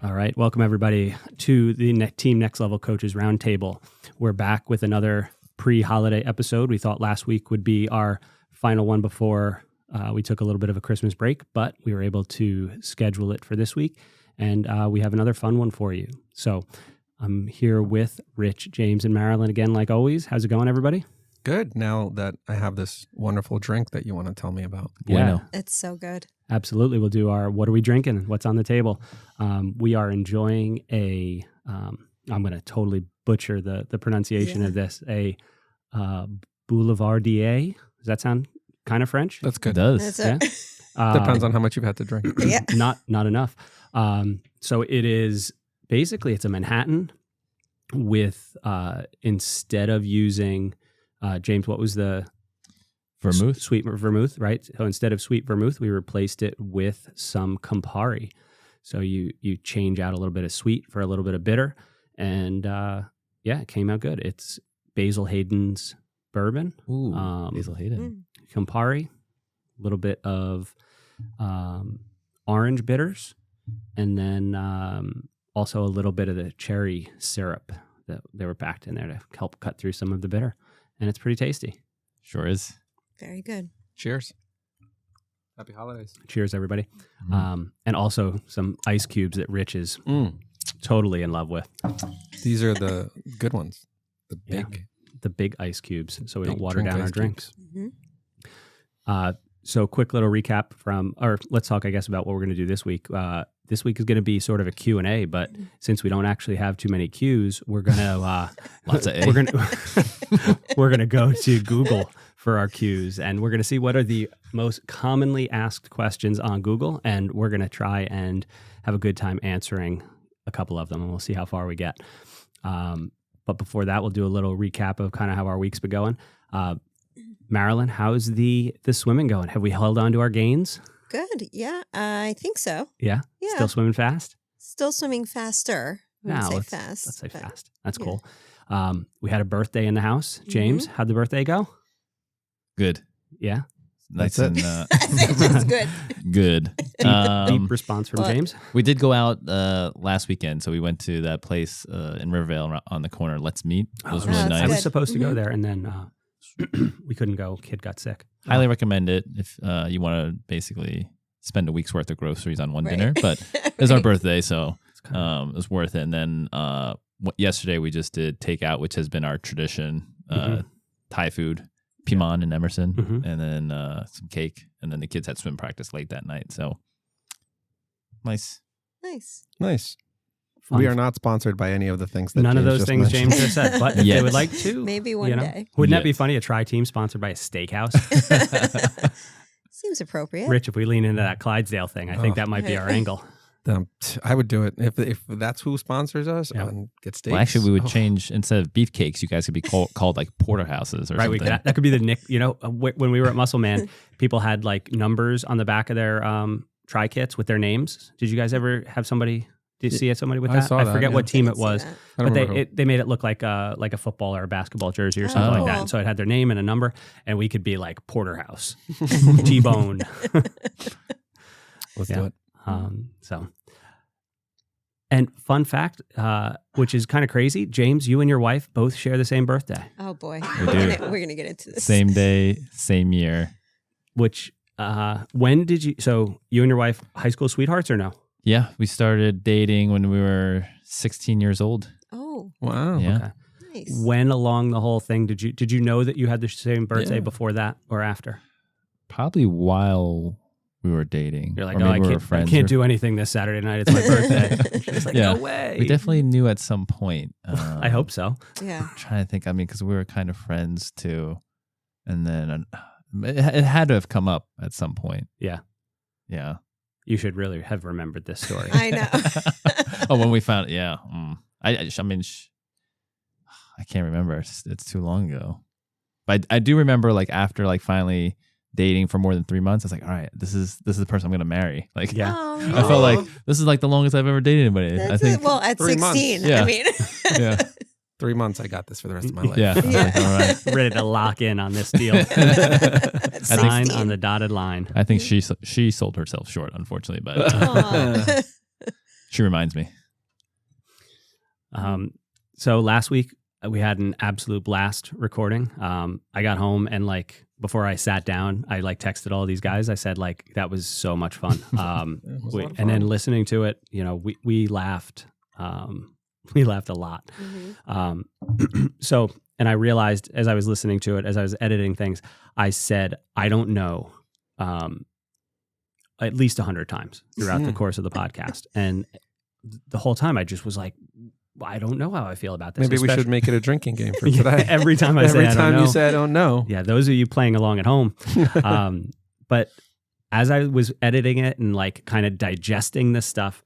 All right. Welcome, everybody, to the Team Next Level Coaches Roundtable. We're back with another pre-holiday episode. We thought last week would be our final one before we took a little bit of a Christmas break, but we were able to schedule it for this week, and we have another fun one for you. So I'm here with Rich, James, and Marilyn again, like always. How's it going, everybody? Good. Now that I have this wonderful drink that you want to tell me about. Yeah. It's so good. Absolutely. We'll do our what are we drinking? What's on the table? We are enjoying a, I'm going to totally butcher the pronunciation of this, a Boulevardier. Does that sound kind of French? That's good. It does. Depends on how much you've had to drink. Yeah. Not enough. So it is basically, it's a Manhattan with, instead of using, James, what was the... Vermouth? Sweet vermouth, right? So instead of sweet vermouth, we replaced it with some Campari. So you change out a little bit of sweet for a little bit of bitter. And it came out good. It's Basil Hayden's bourbon. Ooh, Basil Hayden. Campari, a little bit of orange bitters, and then also a little bit of the cherry syrup that they were packed in there to help cut through some of the bitter. And it's pretty tasty. Sure is. Very good. Cheers. Happy holidays. Cheers, everybody. Mm. And also some ice cubes that Rich is totally in love with. These are the good ones. The Yeah. big. The big ice cubes, so we don't Big water drink down our ice drinks. Mm-hmm. So quick little recap or let's talk, I guess, about what we're going to do this week. This week is going to be sort of a Q&A, but since we don't actually have too many Qs, we're going to Lots of A. we're going to go to Google for our Qs, and we're going to see what are the most commonly asked questions on Google, and we're going to try and have a good time answering a couple of them, and we'll see how far we get. But before that, we'll do a little recap of kind of how our week's been going. Marilyn, how's the swimming going? Have we held on to our gains? Good. Yeah, I think so. Yeah? Yeah. Still swimming fast? Still swimming faster. I wouldn't say let's fast. say but fast. That's yeah. cool. We had a birthday in the house. James, how'd the birthday go? Good. Yeah? Nice That's it. and It's good. good. Deep response from What? James? We did go out last weekend, so we went to that place in Rivervale on the corner. Let's Meet. It was Oh, really that's I nice. was good. supposed to go Mhm. there, and then we couldn't go. Kid got sick. Highly recommend it if you want to basically spend a week's worth of groceries on one Right. dinner. But it was our Right. birthday, so It's kind of, it was worth it. And then yesterday we just did takeout, which has been our tradition, Mhm. Thai food, Pimon and Emerson, Mhm. and then some cake. And then the kids had swim practice late that night. So nice. Nice. Nice. fun. We are not sponsored by any of the things that None of James those just things mentioned. James just said, but if they Yes. would like to, Maybe one day. Wouldn't that be Yes. funny? A tri-team sponsored by a steakhouse? Seems appropriate. Rich, if we lean into that Clydesdale thing, I think Oh. that might be our angle. I would do it if that's who sponsors us Yeah. and get steaks. Well, actually, we would Oh. change instead of beefcakes, you guys could be called like porterhouses or Right, something. that could be the nick. You know, when we were at Muscle Man, people had like numbers on the back of their tri kits with their names. Did you guys ever have somebody? Did you see somebody with I that? saw I that, forget yeah. what team Didn't it see was, that. I don't but remember who. they made it look like a football or a basketball jersey or something Oh, like that. cool. And so it had their name and a number, and we could be like Porterhouse, T-Bone. Let's Yeah. do it. So, and fun fact, which is kind of crazy, James, you and your wife both share the same birthday. Oh boy. We do. We're gonna get into this. Same day, same year. Which when did you? So you and your wife high school sweethearts or no? Yeah, we started dating when we were 16 years old. Oh, Wow. Yeah. Okay. nice. When along the whole thing did you know that you had the same birthday Yeah. before that or after? Probably while we were dating. You're like, or oh, maybe I we were can't friends do or- anything this Saturday night. It's my birthday. She's like, Yeah. no way. We definitely knew at some point. I hope so. Yeah. I'm trying to think. I mean, because we were kind of friends too. And then it had to have come up at some point. Yeah. Yeah. You should really have remembered this story. I know. Oh, when we found it, yeah. I mean, I can't remember. It's too long ago. But I do remember, like, after like finally dating for more than 3 months, I was like, all right, this is the person I'm gonna marry. Like, Yeah. Oh, I felt like this is like the longest I've ever dated anybody. I That's think. well, at 3 months. 16. Yeah. I mean, Yeah. 3 months, I got this for the rest of my life. Yeah. I was Yeah. like, all right. Ready to lock in on this deal. At Sign 16. on the dotted line. I think she sold herself short, unfortunately. But Aw. She reminds me. So last week we had an absolute blast recording. I got home and like before I sat down, I like texted all these guys. I said like that was so much fun. It was a lot of and then fun. listening to it, you know, we laughed. We laughed a lot. So, and I realized as I was listening to it, as I was editing things, I said, I don't know, at least 100 times throughout the course of the podcast. And the whole time I just was like, I don't know how I feel about this. Maybe we should make it a drinking game for today. Every time I Every say I don't time know. you say I don't know. Yeah, those of you playing along at home. But as I was editing it and like kind of digesting this stuff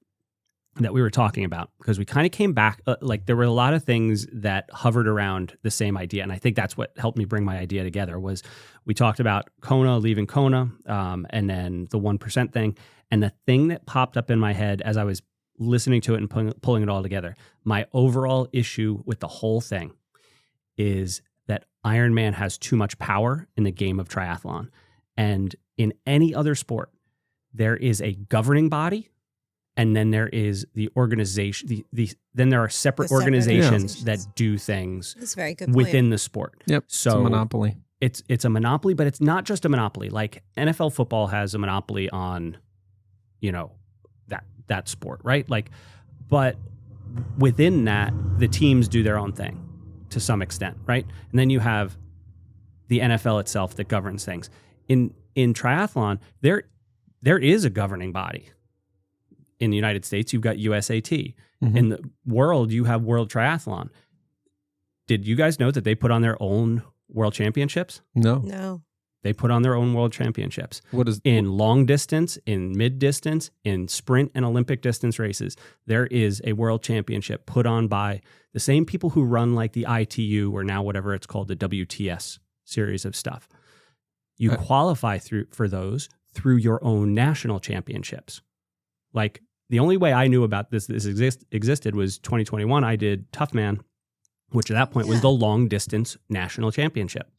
that we were talking about, because we kind of came back, like there were a lot of things that hovered around the same idea. And I think that's what helped me bring my idea together was we talked about Kona, leaving Kona, and then the 1% thing. And the thing that popped up in my head as I was listening to it and pulling it all together, my overall issue with the whole thing is that Ironman has too much power in the game of triathlon. And in any other sport, there is a governing body, and then there is the organization. Then there are separate The separate organizations organizations. that do things That's a very good point. within the sport. Yep. So it's a monopoly. It's a monopoly, but it's not just a monopoly. Like NFL football has a monopoly on, you know, that sport, right? Like, but within that, the teams do their own thing to some extent, right? And then you have the NFL itself that governs things. In triathlon, there is a governing body. In the United States, you've got USAT. Mhm. In the world, you have World Triathlon. Did you guys know that they put on their own world championships? No. No. They put on their own world championships What is in long distance, in mid distance, in sprint and Olympic distance races. There is a world championship put on by the same people who run like the ITU or now whatever it's called, the WTS series of stuff. You qualify for those through your own national championships. Like the only way I knew about this existed was 2021. I did Tough Man, which at that point was the long distance national championship.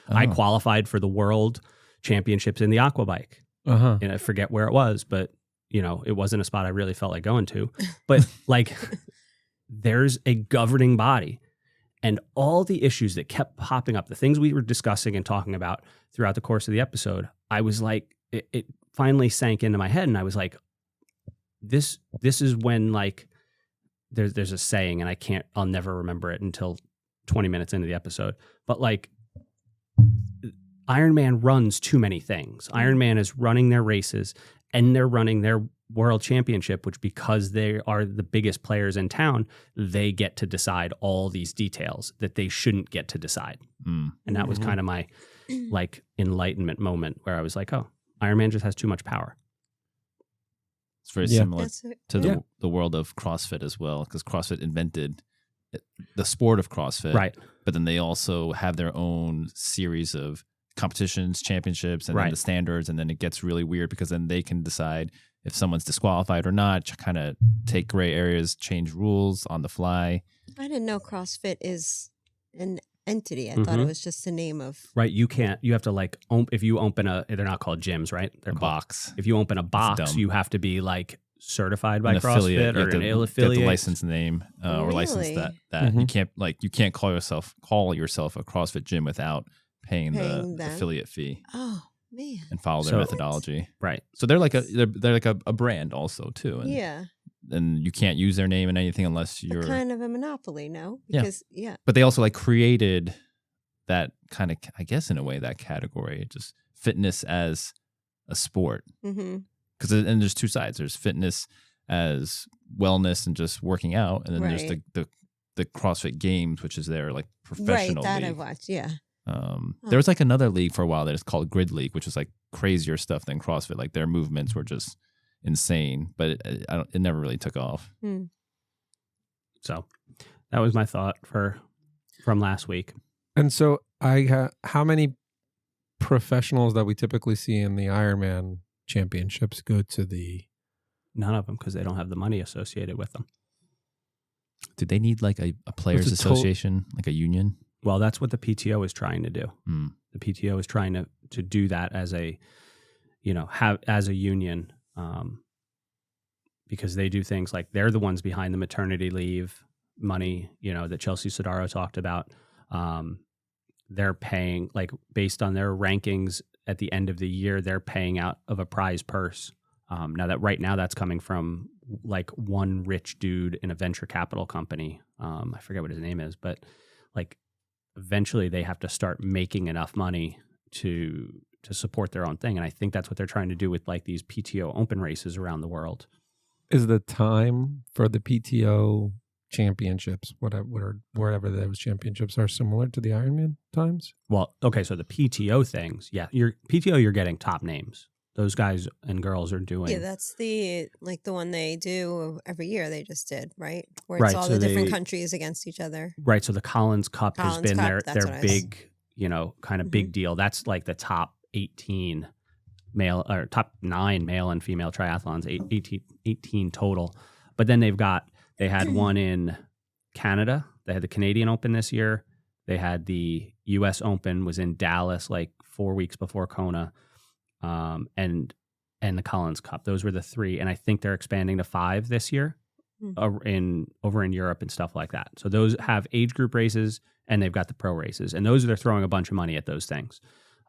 I qualified for the world championships in the aquabike. Uh-huh. And I forget where it was, but you know, it wasn't a spot I really felt like going to. But like there's a governing body, and all the issues that kept popping up, the things we were discussing and talking about throughout the course of the episode, I was like, it finally sank into my head, and I was like, this is when like there's a saying, and I'll never remember it until 20 minutes into the episode, but like Ironman runs too many things. Ironman is running their races and they're running their world championship, which because they are the biggest players in town, they get to decide all these details that they shouldn't get to decide. And that was kind of my like enlightenment moment where I was like, oh, Ironman just has too much power. It's very similar That's it. to the world of CrossFit as well, because CrossFit invented the sport of CrossFit. Right. But then they also have their own series of competitions, championships, and then the standards. And then it gets really weird because then they can decide if someone's disqualified or not, kind of take gray areas, change rules on the fly. I didn't know CrossFit is an entity. I thought it was just the name of. Right. You have to like, if you open they're not called gyms, right? They're A called box. If you open a box, dumb. you have to be like certified by An affiliate, CrossFit or an get affiliate. the license name or license Really? that you can't call yourself a CrossFit gym without paying the that. affiliate fee Oh man. and follow their So- methodology. Right. So they're like a brand also too, and Yeah. and you can't use their name in anything unless But you're. kind of a monopoly, no? Yeah. Because But they also like created that kind of, I guess, in a way, that category, just fitness as a sport. Mm-hmm. Because and there's two sides. There's fitness as wellness and just working out, and then there's Right. the CrossFit Games, which is their like professional Right, that league. I watched. Yeah. There was like another league for a while that is called Grid League, which was like crazier stuff than CrossFit. Like their movements were just insane, but it never really took off. So that was my thought from last week. And so how many professionals that we typically see in the Ironman championships go to the... None of them because they don't have the money associated with them. Did they need like a players What's the total- association, like a union? Well, that's what the PTO is trying to do. Mm. The PTO is trying to do that as a, have as a union, because they do things like they're the ones behind the maternity leave money, that Chelsea Sodaro talked about. They're paying, like, based on their rankings at the end of the year, they're paying out of a prize purse. Right now that's coming from like one rich dude in a venture capital company. I forget what his name is, but like eventually they have to start making enough money to support their own thing. And I think that's what they're trying to do with like these PTO open races around the world. Is the time for the PTO championships, wherever those championships are, similar to the Ironman times? Well, okay, so the PTO things, yeah, you're getting top names. Those guys and girls are doing. Yeah, that's the one they do every year. They just did, right? Where Right, it's all so the different countries against each other. Right. So the Collins Cup has been Cup, that's their what big, kind of big deal. That's like the top 18 male or top 9 male and female triathlons, 18 total. But then they had one in Canada. They had the Canadian Open this year. They had the US Open was in Dallas like 4 weeks before Kona. And the Collins Cup. Those were the 3, and I think they're expanding to 5 this year, over in Europe and stuff like that. So those have age group races, and they've got the pro races, and they're throwing a bunch of money at those things.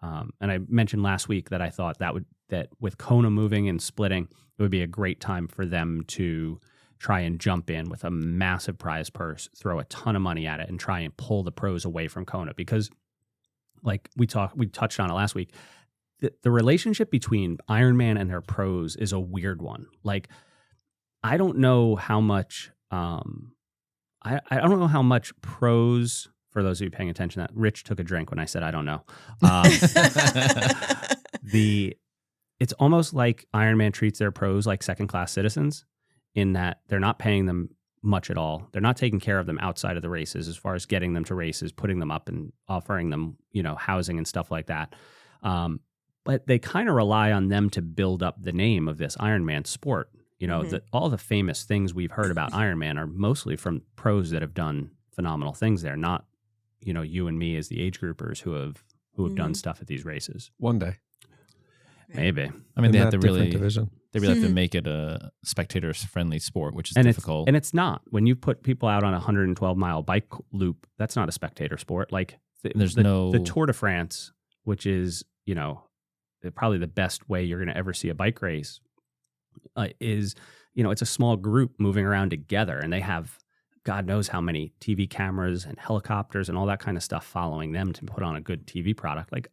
And I mentioned last week that I thought that with Kona moving and splitting, it would be a great time for them to try and jump in with a massive prize purse, throw a ton of money at it, and try and pull the pros away from Kona, because, like we touched on it last week. The relationship between Ironman and their pros is a weird one. Like, I don't know how much, I don't know how much pros, for those of you paying attention, that Rich took a drink when I said, I don't know. It's almost like Ironman treats their pros like second-class citizens, in that they're not paying them much at all. They're not taking care of them outside of the races, as far as getting them to races, putting them up and offering them, housing and stuff like that. But they kind of rely on them to build up the name of this Ironman sport. All the famous things we've heard about Ironman are mostly from pros that have done phenomenal things there, not, you and me as the age groupers who have done stuff at these races. One day. Maybe. I mean, they have that to really division. have to make it a spectator-friendly sport, which is and difficult. It's not. When you put people out on a 112-mile bike loop, that's not a spectator sport. Like, the Tour de France, which is, probably the best way you're going to ever see a bike race, is, it's a small group moving around together, and they have God knows how many TV cameras and helicopters and all that kind of stuff following them to put on a good TV product. Like,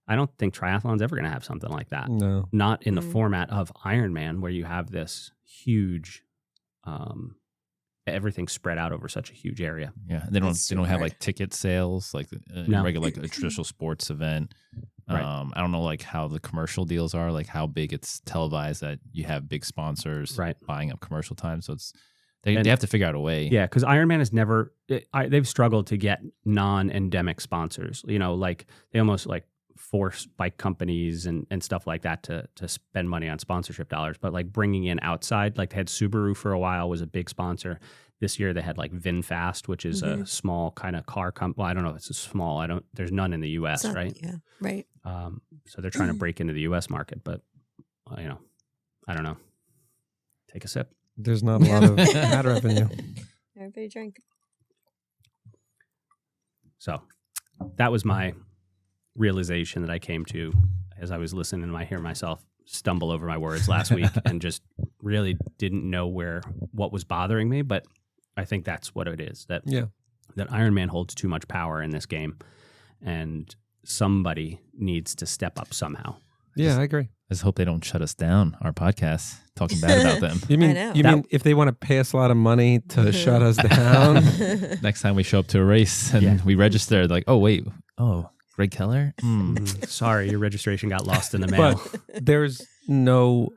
I don't think triathlon's ever going to have something like that. No. Not in the format of Ironman, where you have this huge, everything spread out over such a huge area. Yeah, they don't have like ticket sales like regular, like a traditional sports event. Right. I don't know like how the commercial deals are, like how big it's televised, that you have big sponsors buying up commercial time. So they have to figure out a way. Yeah, because Ironman has never they've struggled to get non-endemic sponsors. Like they almost like force bike companies and stuff like that to spend money on sponsorship dollars. But like bringing in outside, like they had Subaru for a while, was a big sponsor. This year they had like VinFast, which is a small kind of car company. Well, I don't know if it's a small. There's none in the U.S., right? Yeah, right. So they're trying to break into the U.S. market, but I don't know. Take a sip. There's not a lot of ad revenue. Everybody drink. So that was my realization that I came to as I was listening. I hear myself stumble over my words last week and just really didn't know what was bothering me. But I think that's what it is, that Ironman holds too much power in this game, and somebody needs to step up somehow. I agree. I just hope they don't shut us down, our podcast, talking bad about them. You mean if they want to pay us a lot of money to shut us down? Next time we show up to a race and we register, like, oh, wait, Greg Keller? Sorry, your registration got lost in the mail. But there's no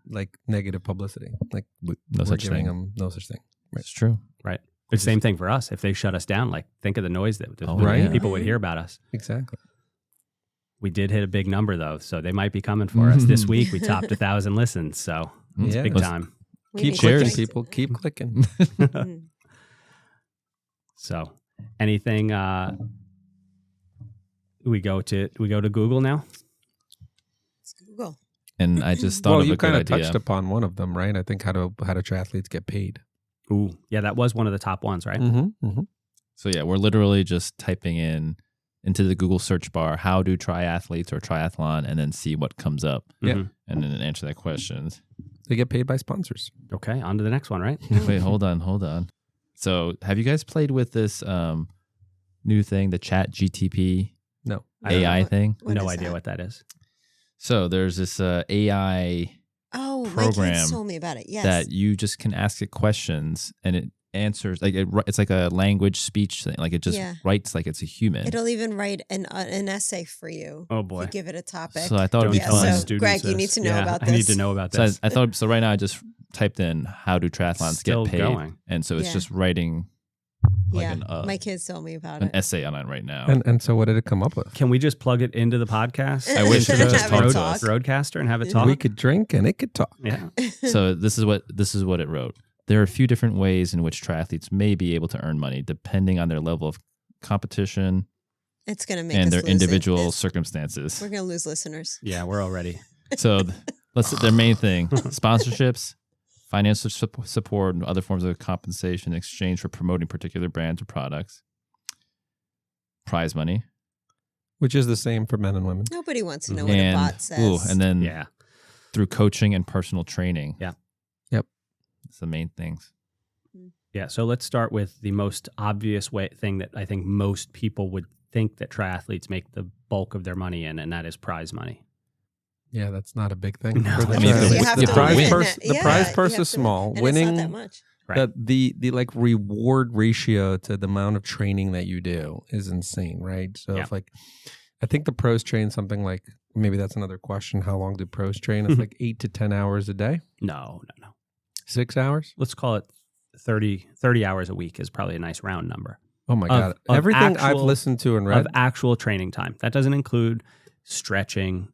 like negative publicity. Like no such thing. Them no such thing. Right. It's true. Right. It's the same thing for us. If they shut us down, like think of the noise that people would hear about us. Exactly. We did hit a big number though, so they might be coming for us. This week we topped 1,000 listens, so it's big time. Keep clicking, people. Keep clicking. So, anything? We go to Google now. It's Google. and I just thought Well, of you a good kind of idea. touched upon one of them, right? I think how do triathletes get paid? Ooh, yeah, that was one of the top ones, right? Mm-hmm. Mm-hmm. So yeah, we're literally just typing into the Google search bar, how do triathletes or triathlon, and then see what comes up. Yeah. Mhm. And then answer that question. They get paid by sponsors. Okay, on to the next one, right? Wait, hold on. So have you guys played with this new thing, the Chat GTP No. I don't AI know. thing? What no is idea that? what that is. So there's this AI Oh, my program kids told me about it. Yes. that you just can ask it questions and it answers it's like a language speech thing. Like it just Yeah. writes like it's a human. It'll even write an essay for you. Oh If boy. you give it a topic. So I thought it'd be Yeah, tell my fun. so- students Greg, you need this. to know about I need this. to know about So this. I thought so. Right now, I just typed in how do triathlons Still get paid, going. and so it's Yeah. just writing like yeah, my kids told me about an it. essay on it right now. And so what did it come up with? Can we just plug it into the podcast? I wish Into it the just talked to us. Roadcaster and have it Yeah. talk? We could drink and it could talk. Yeah. So this is what it wrote. There are a few different ways in which triathletes may be able to earn money, depending on their level of competition It's going to make and us their lose individual it. circumstances. We're going to lose listeners. Yeah, we're already. So their main thing: sponsorships, financial support, and other forms of compensation in exchange for promoting particular brands or products. Prize money, Which is the same for men and women. Nobody wants to know Mhm. what a and bot says. and then Yeah. through coaching and personal training. Yeah. Yep. That's the main things. Yeah. So let's start with the most obvious thing that I think most people would think that triathletes make the bulk of their money in, and that is prize money. Yeah, that's not a big thing. No. For the I mean, triathletes. you have the to prize win. purse, the Yeah, prize you purse have is to- small. and Winning it's not that much. Right. the like reward ratio to the amount of training that you do is insane, right? So Yeah. if like I think the pros train something like maybe that's another question. How long do pros train? It's like 8 to 10 hours a day, No. 6 hours. Let's call it 30 hours a week is probably a nice round number Oh my Of- god! of Everything I've actual- listened to and read, of actual training time. That doesn't include stretching,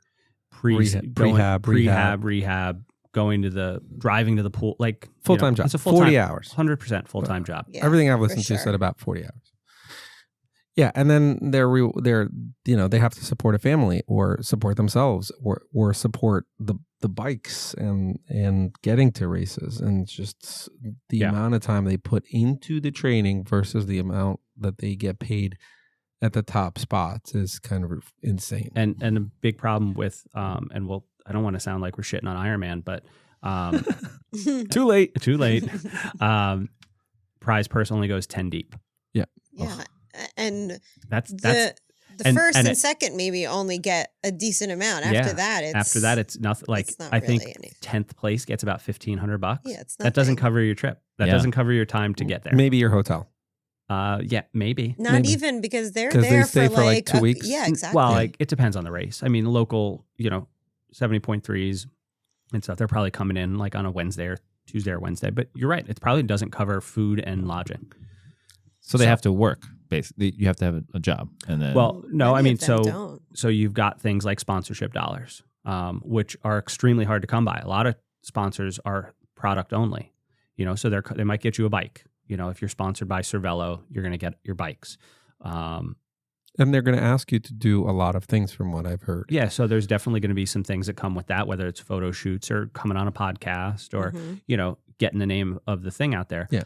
rehab, going to driving to the pool, like full time job, It's a 40 hours. 100% full time job. Yeah, Everything I've for listened to sure. said about 40 hours. Yeah, and then they're they have to support a family or support themselves or support the bikes and getting to races, and just the Yeah. amount of time they put into the training versus the amount that they get paid at the top spots is kind of insane. And a big problem with I don't want to sound like we're shitting on Ironman, but Too late. too late. Prize purse only goes 10 deep. yeah, and That's the and- first and and it- second maybe only get a decent amount. Yeah. After that, it's nothing. Like it's not I think really anything. 10th place gets about $1,500. Yeah, it's that doesn't nothing. cover your trip. That Yeah. doesn't cover your time to get there. Maybe your hotel. Yeah, maybe. Not maybe. even because they're 'Cause they there stay for, like, 2 a- weeks? Yeah, exactly. Well, like it depends on the race. I mean, local, 70.3s and stuff. They're probably coming in like on a Wednesday or Tuesday or Wednesday. But you're right. It probably doesn't cover food and lodging. So they So- have to work. Basically, you have to have a job, and then Well, no, I Many mean, of them so don't. so you've got things like sponsorship dollars, which are extremely hard to come by. A lot of sponsors are product only, so they might get you a bike. If you're sponsored by Cervelo, you're going to get your bikes. And they're going to ask you to do a lot of things from what I've heard. Yeah, so there's definitely going to be some things that come with that, whether it's photo shoots or coming on a podcast or Mhm. getting the name of the thing out there. Yeah.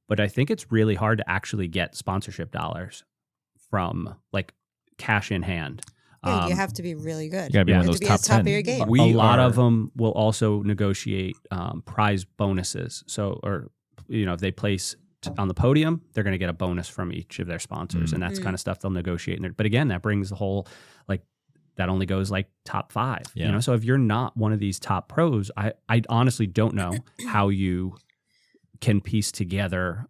But I think it's really hard to actually get sponsorship dollars from like cash in hand. Yeah, you have to be really good. you gotta be Yeah. one You of have those to be top at the top 10. of your game. We a lot are- of them will also negotiate prize bonuses. So, or if they place on the podium, they're going to get a bonus from each of their sponsors, and that's Mm. kind of stuff they'll negotiate. But again, that brings the whole like that only goes like top 5. Yeah. So if you're not one of these top pros, I honestly don't know how you can piece together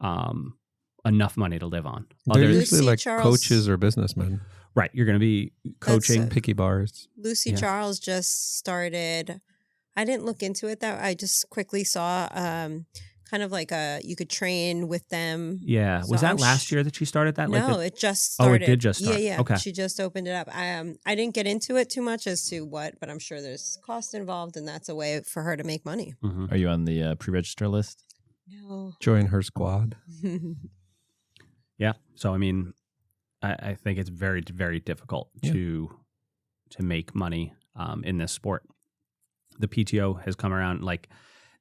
enough money to live on. They're Other, usually Lucy like Charles- coaches or businessmen, right, you're going to be coaching. That's picky bars. Lucy Yeah. Charles just started. I didn't look into it that. I just quickly saw kind of like you could train with them. Yeah, So was that I'm last year that she started that? No, the- it just Oh, it started. did just start. Yeah, yeah. Okay. She just opened it up. I didn't get into it too much as to what, but I'm sure there's cost involved, and that's a way for her to make money. Mhm. Are you on the pre-register list? No. Join her squad. Yeah. So I mean, I think it's very, very difficult Yeah. to make money in this sport. the PTO has come around. Like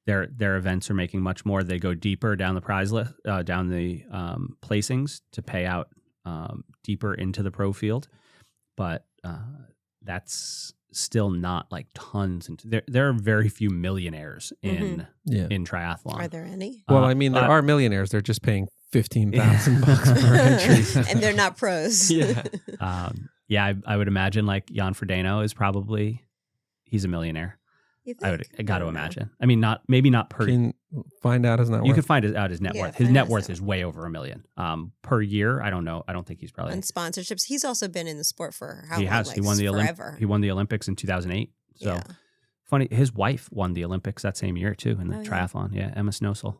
their events are making much more. They go deeper down the prize list, down the placings to pay out deeper into the pro field, but that's still not like tons. There are very few millionaires in triathlon. Are there any? Well, I mean, there are millionaires. They're just paying $15,000 per entry. And they're not pros. Yeah. I would imagine like Jan Frodeno is probably, he's a millionaire. I got to imagine. I mean, maybe not per. Can you find out his net worth? You can find out his net worth. His find net out worth his is way over $1 million per year. I don't know. I don't think he's probably. And sponsorships. He's also been in the sport for how He long? has. Like, He won the forever. He won the Olympics in 2008. So Yeah. funny. His wife won the Olympics that same year too in the Oh, yeah. triathlon. Yeah, Emma Snosel.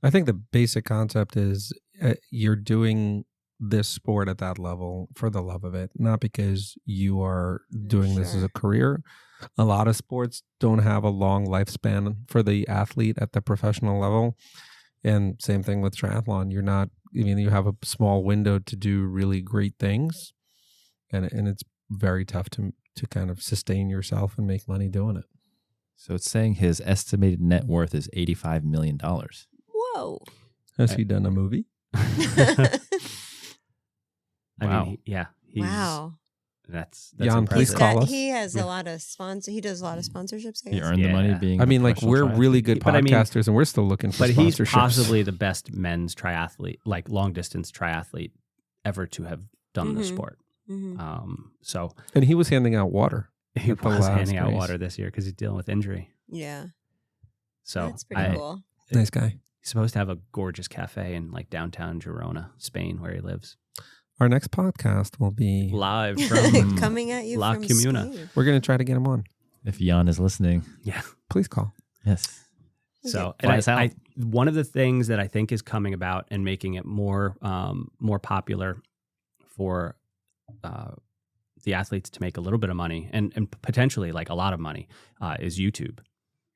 I think the basic concept is you're doing this sport at that level for the love of it, not because you are doing this as a career. A lot of sports don't have a long lifespan for the athlete at the professional level. And same thing with triathlon. You have a small window to do really great things. And it's very tough to kind of sustain yourself and make money doing it. So it's saying his estimated net worth is $85 million. Whoa. Has he done a movie? I mean, yeah. Wow. That's Jan, impressive. please call us. He has a lot of he does a lot of sponsorships. I He guess. earned the money Yeah. being. I mean, a like, professional we're triathlete. really good But I mean- podcasters, and we're still looking for But he's sponsorships. possibly the best men's triathlete, like long distance triathlete, ever to have done the Mhm. sport. Mhm. So And he was handing out water. he at the was last handing out race. water this year because he's dealing with injury. Yeah. So That's pretty cool. Nice guy. He's supposed to have a gorgeous cafe in like downtown Girona, Spain, where he lives. Our next podcast will be. Live from Coming at you La from Comuna. Spain. We're going to try to get him on. If Jan is listening, yeah. Please call. yes. So Fly and us out. one of the things that I think is coming about and making it more popular for the athletes to make a little bit of money and potentially like a lot of money is YouTube.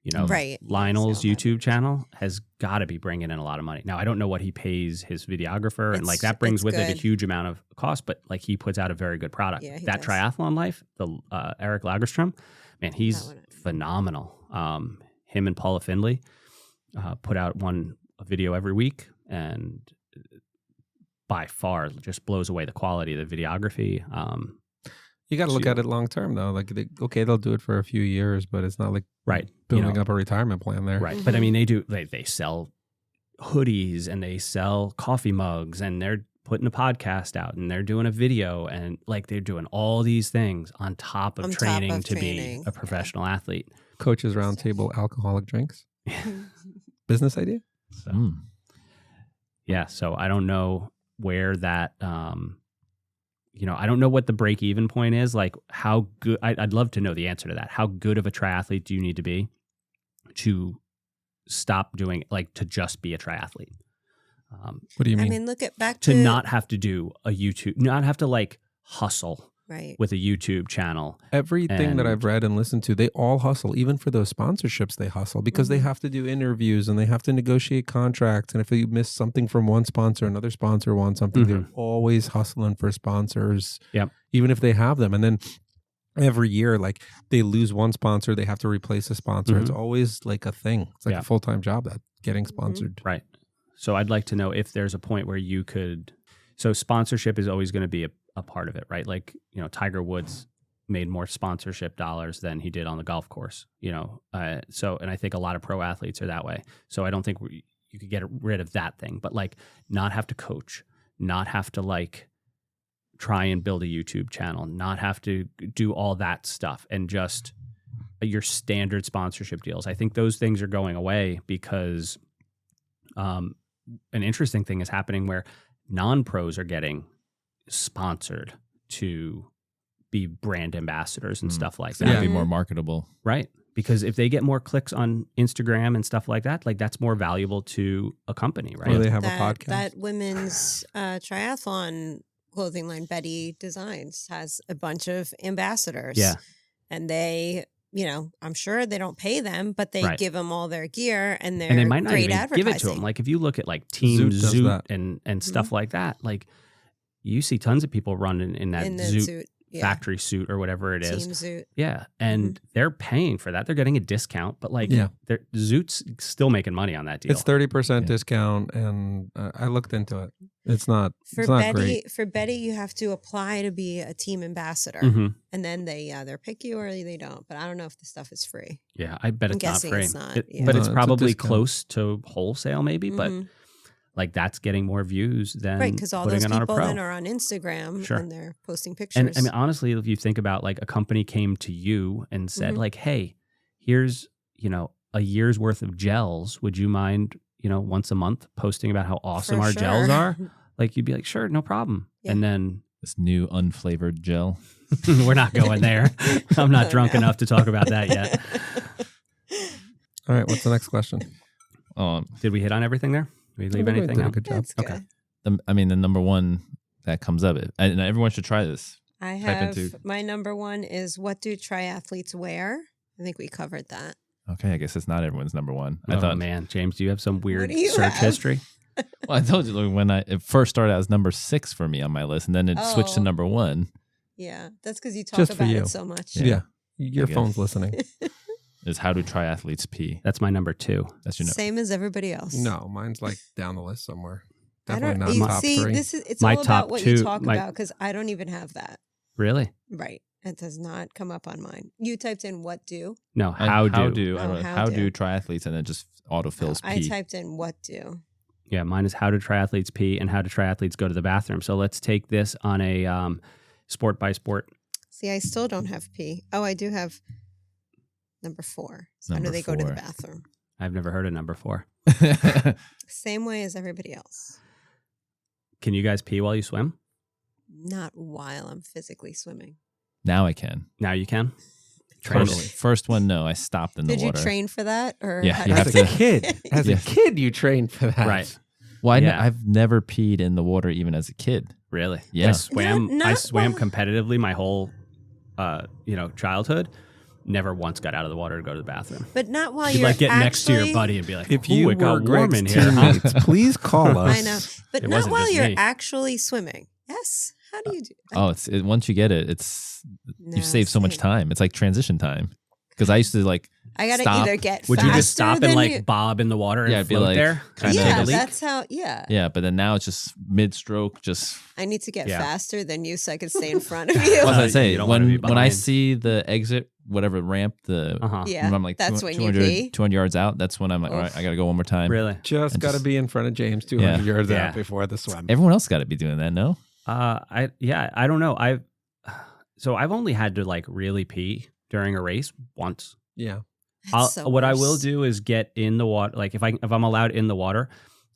You know, Right. Lionel's So much. YouTube channel has got to be bringing in a lot of money. Now, I don't know what he pays his videographer, and like that brings It's with it a good. huge amount of cost, but like he puts out a very good product. Yeah, he That does. Triathlon Life, the Eric Lagerstrom, man, he's That one. phenomenal. Him and Paula Findlay put out a video every week, and by far just blows away the quality of the videography. You got to look So- at it long term, though. Like, they'll do it for a few years, but it's not like Right. building up a retirement plan there. Right. But I mean, they sell hoodies and they sell coffee mugs and they're putting a podcast out and they're doing a video and like they're doing all these things on top of On top training of to be training, a yeah. professional athlete. Coaches Roundtable alcoholic drinks. Business idea? So, Mm. yeah. So I don't know where that, I don't know what the break even point is. Like how good, I'd love to know the answer to that. How good of a triathlete do you need to be to stop doing, like to just be a triathlete? What do you mean? I mean, look at back To not have to do a YouTube, not have to like hustle right. with a YouTube channel. Everything that and- I've read and listened to, they all hustle. Even for those sponsorships, they hustle because they Mhm. have to do interviews and they have to negotiate contracts. And if you miss something from one sponsor, another sponsor wants something. They're always hustling for sponsors, Yep. even if they have them. And then every year, like they lose one sponsor, they have to replace a sponsor. It's always like a thing. It's like Yeah. a full-time job that getting sponsored. Right. So I'd like to know if there's a point where you could, so sponsorship is always going to be a part of it, right? Like, Tiger Woods made more sponsorship dollars than he did on the golf course, and I think a lot of pro athletes are that way. So I don't think you could get rid of that thing, but like not have to coach, not have to like try and build a YouTube channel, not have to do all that stuff and just your standard sponsorship deals. I think those things are going away because an interesting thing is happening where non-pros are getting sponsored to be brand ambassadors and stuff like So that. it'd be Yeah. more marketable. Right. Because if they get more clicks on Instagram and stuff like that, like that's more valuable to a company, right? Or they have a that, podcast. That women's triathlon clothing line, Betty Designs, has a bunch of ambassadors. Yeah. And they, I'm sure they don't pay them, but they Right. give them all their gear and they're And they might not great even advertising. give it to them. Like if you look at like Team Zoot does Zoot that. and stuff like that, like you see tons of people running in that in the Zoot suit. Yeah. factory suit or whatever it is. Team Zoot. Yeah, and they're paying for that. They're getting a discount, but like, Yeah. Zoot's still making money on that deal. It's 30% Yeah. discount, and I looked into it. It's not. For it's not Betty, great. for Betty, you have to apply to be a team ambassador, Mhm. and then they either pick you or they don't. But I don't know if the stuff is free. Yeah, I bet I'm it's not guessing free. it's not, It- yeah. But No, it's it's a probably discount. close to wholesale, maybe. But Mhm. like that's getting more views than Right, because all putting those it on a people pro. then are on Instagram Sure. and they're posting pictures. And I mean, honestly, if you think about like a company came to you and said, Mhm. like, hey, here's, a year's worth of gels. Would you mind, once a month posting about how awesome For our gels sure. are? Like, you'd be like, sure, no problem. Yeah. And then This new unflavored gel. we're not going there. I'm not Oh, drunk no. enough to talk about that yet. All right. What's the next question? Did we hit on everything there? Did we leave I think we anything did a out? good job. That's good. Okay. The number one that comes up, and everyone should try this. I Type have into- my number one is what do triathletes wear? I think we covered that. Okay, I guess it's not everyone's number one. I Oh thought, man, James, do you have some weird do you search have? history? well, I told you look, when it first started, it was number 6 for me on my list, and then it switched to Oh. number 1. Yeah, that's because you talk Just for about you. it so much. Yeah. Your guess. phone's listening. Is how do triathletes pee? That's my number 2. That's your Same as everybody else. No, mine's like down the list somewhere. I Definitely don't. not You top see, 3. it's My all top about what two- you talk my- about because I don't even have that. Really? Right, it does not come up on mine. You typed in what do? No, And how I do? Oh, wrote, how how do. do triathletes, and then just autofills I pee. typed in what do. Yeah, mine is how do triathletes pee and how do triathletes go to the bathroom. So let's take this on a sport by sport. See, I still don't have P. Oh, I do have number 4. So how do Number they go to the 4. bathroom? I've never heard of number 4. Same way as everybody else. Can you guys pee while you swim? Not while I'm physically swimming. Now I can. Now you can. First one, no. I stopped in the Did water. you train for that? Or Yeah, how you did have As a to- kid. As Yeah. a kid, you trained for that. Right. Well, Yeah. I've never peed in the water even as a kid. Really? Yeah. I swam. I Not swam while- competitively my whole, childhood. Never once got out of the water to go to the bathroom. But not while You'd you're like get next to your actually- buddy and be like, If "Ooh, you it got were warm Greg's in here." huh?" teammates, please call us. I know, but It not wasn't while just you're me. actually swimming. Yes. How do you do? Oh, once you get it, No, you save so much same. time. It's like transition time. Because I used to like, I gotta stop. either get. Would you just faster stop than and like you- bob in the water and Yeah, it'd be float like there? kinda Take a Yeah, leak? that's how. Yeah, yeah, but then now it's just mid stroke. Just I need to get Yeah. faster than you, so I could stay in front of you. what was I You say? don't wanna be When I behind. see the exit, whatever ramp, Uh-huh. Yeah, when I'm like that's 200, when you pee. 200 yards out, that's when I'm like, all right, Oof. I got to go one more time. Really? Just And got to just- be in front of James 200 Yeah. yards Yeah. out before the swim. Everyone else got to be doing that, no? I don't know. I've only had to like really pee during a race once. Yeah. That's so What I will worse. do is get in the water. Like if I'm allowed in the water,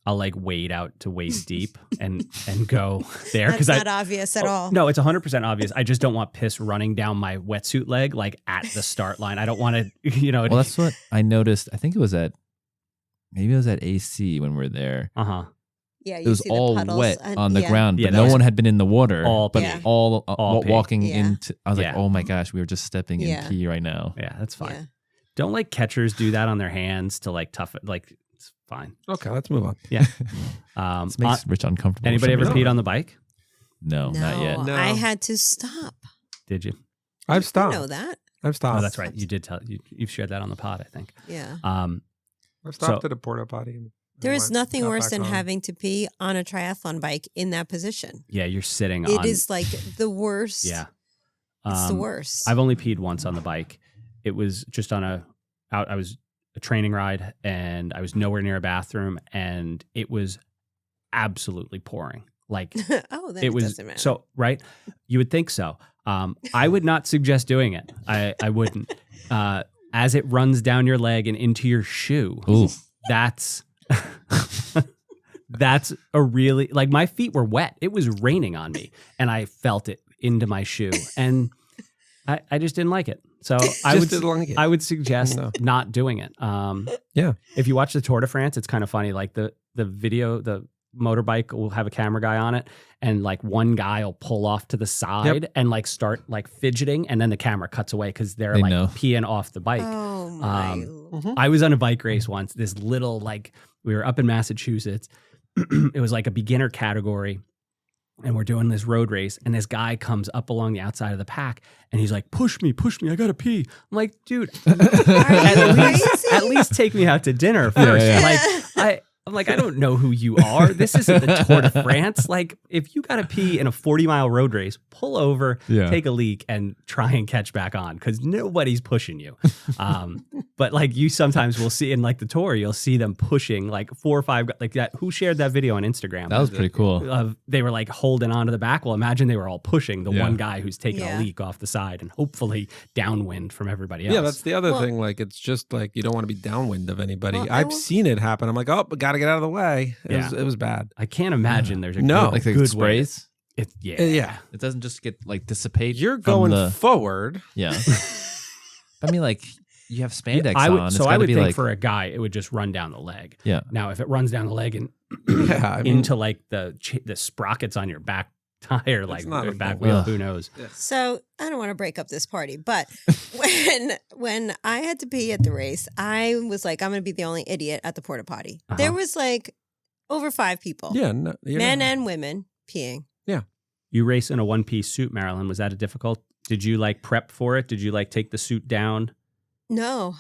I'll like wade out to waist deep and go there That's because not obvious at all. No, it's 100% obvious. I just don't want piss running down my wetsuit leg like at the start line. I don't want to, Well, that's what I noticed. I think it was at AC when we were there. uh-huh. Yeah, you It was see the all puddles wet and- on the yeah. ground, Yeah, but that no was one had been in the water. all but pee. Yeah. all pee. walking Yeah. into, I was Yeah. like, oh my gosh, we were just stepping in Yeah. pee right now. Yeah, that's fine. Yeah. Don't like catchers do that on their hands to like tough it. Like it's fine. Okay, let's move on. Yeah. This makes Rich uncomfortable. Anybody for ever some peed reason. on the bike? No, not yet. No. I had to stop. Did you? I've You stopped. know that? I've stopped. Oh, that's right. You did tell you've shared that on the pod, I think. Yeah. I've stopped So- at a porta potty. and There is went- nothing got worse back than on. having to pee on a triathlon bike in that position. Yeah, you're sitting on. It is like the worst. Yeah. It's the worst. I've only peed once on the bike. It was just on I was a training ride and I was nowhere near a bathroom and it was absolutely pouring. Like oh, then it it was doesn't matter. so right. You would think so. I would not suggest doing it. I wouldn't. As it runs down your leg and into your shoe, Ooh. that's that's a really like my feet were wet. It was raining on me and I felt it into my shoe and I just didn't like it. So I would didn't like it. I would suggest No. not doing it. Yeah. If you watch the Tour de France, it's kind of funny. Like the video, the motorbike will have a camera guy on it, and like one guy will pull off to the side and like start like fidgeting, and then the camera cuts away because they're They like know. peeing off the bike. Oh my. I was on a bike race once. This little like we were up in Massachusetts. It was like a beginner category. and we're doing this road race, and this guy comes up along the outside of the pack, and he's like, push me, I gotta pee. I'm like, dude, at least take me out to dinner first. Yeah. I'm like, I don't know who you are. This isn't the Tour de France. Like, if you got to pee in a 40-mile road race, pull over, take a leak, and try and catch back on, because nobody's pushing you. But like, you sometimes will see in like the tour, you'll see them pushing like 4 or 5, like that. Who shared that video on Instagram? That was pretty cool. They were like holding onto the back. Well, imagine they were all pushing the one guy who's taking a leak off the side and hopefully downwind from everybody else. Yeah, that's the other thing. Like, it's just like you don't want to be downwind of anybody. I've seen it happen. I'm like, oh, but gotta get out of the way. It was bad. I can't imagine there's a like good the sprays. Yeah. It doesn't just get like dissipate. You're going forward. Yeah. I mean, like, you have spandex I would, on. so I would think for a guy, it would just run down the leg. Yeah. Now, if it runs down the leg and into like the sprockets on your back tire, like back wheel, who knows? Yeah. So I don't want to break up this party, but when I had to pee at the race, I was like, I'm going to be the only idiot at the porta potty. There was like over 5 people. Yeah. Men and women peeing. Yeah. You race in a one-piece suit, Marilyn. Was that a difficult? Did you like prep for it? Did you like take the suit down? No.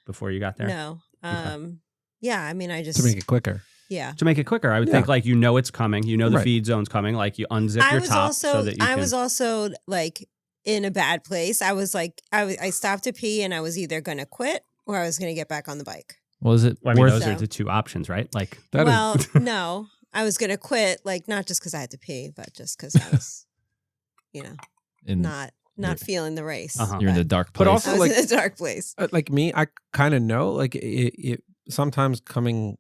Before you got there? No. Okay. Yeah, I mean, I just... To make it quicker. Yeah. To make it quicker, I would think like, it's coming. The feed zone's coming. Like, you unzip your top so that you can... I was also like in a bad place. I was like, I stopped to pee and I was either going to quit or I was going to get back on the bike. Was it I mean, worth those are the 2 options, right? Like, no. I was going to quit, like, not just because I had to pee, but just because I was, not feeling the race. You're in the dark place. But also, I was like, in a dark place. Like me, I kind of know, like, it sometimes coming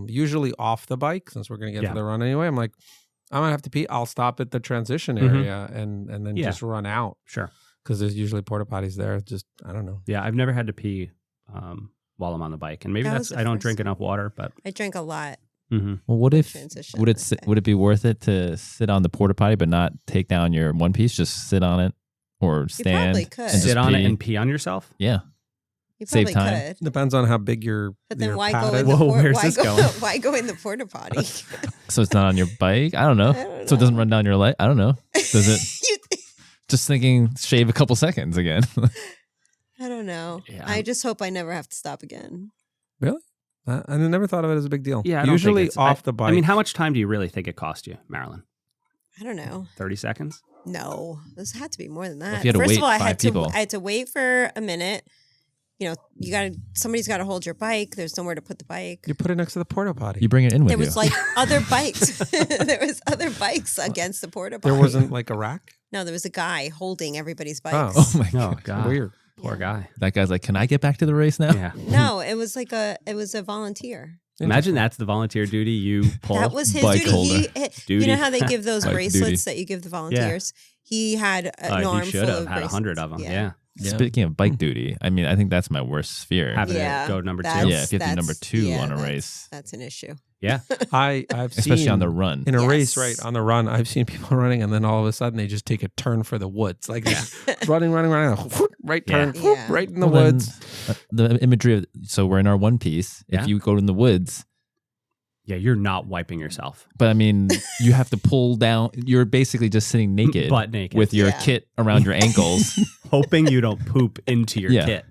usually off the bike, since we're going to get to the run anyway, I'm like, I'm going to have to pee. I'll stop at the transition area and then just run out. Sure. Because there's usually porta potties there. Just, I don't know. Yeah, I've never had to pee while I'm on the bike. And maybe that's, I don't drink enough water, but. I drink a lot. Mm-hmm. Well, would it be worth it to sit on the porta potty but not take down your one piece? Just sit on it or stand. You probably could. And sit on it and pee on yourself? Yeah. You probably Save time. could. Depends on how big your But then your why pad go in is. the where's this going? Why go in the porta potty? So it's not on your bike? I don't know. So it doesn't run down your leg? I don't know. Does it? Just thinking, shave a couple seconds again. I don't know. Yeah. I just hope I never have to stop again. Really? I never thought of it as a big deal. Yeah, I don't usually think off the bike. I mean, how much time do you really think it cost you, Marilyn? I don't know. 30 seconds? No, this had to be more than that. if you had to First wait of all, I 5 had people. to wait for a minute. Somebody's got to hold your bike. There's somewhere to put the bike. You put it next to the porta potty. You bring it in with There you. was like other bikes. There was other bikes against the porta potty. There wasn't like a rack? No, there was a guy holding everybody's bikes. Oh my Oh, God. God. Weird. Poor guy. That guy's like, can I get back to the race now? Yeah. No, it was a volunteer. Imagine that's the volunteer duty you pull. That was his bike duty. holder. You know how they give those Bike bracelets duty. that you give the volunteers? He had an arm he full should of have had 100 of them. Yeah. Speaking of bike duty, I mean, I think that's my worst fear. Having Yeah, to go number 2. Yeah, if you have to be number 2 on a race. That's an issue. Yeah. I've Especially seen on the run. in a race, Yes. right? On the run, I've seen people running, and then all of a sudden they just take a turn for the woods, like running, right turn, Yeah. right in the Well, then, woods. the imagery of, so we're in our one piece. Yeah. If you go in the woods, Yeah, you're not wiping yourself. but I mean, you have to pull down. You're basically just sitting naked, Butt naked. with your Yeah. kit around your ankles, Hoping you don't poop into your Yeah. kit.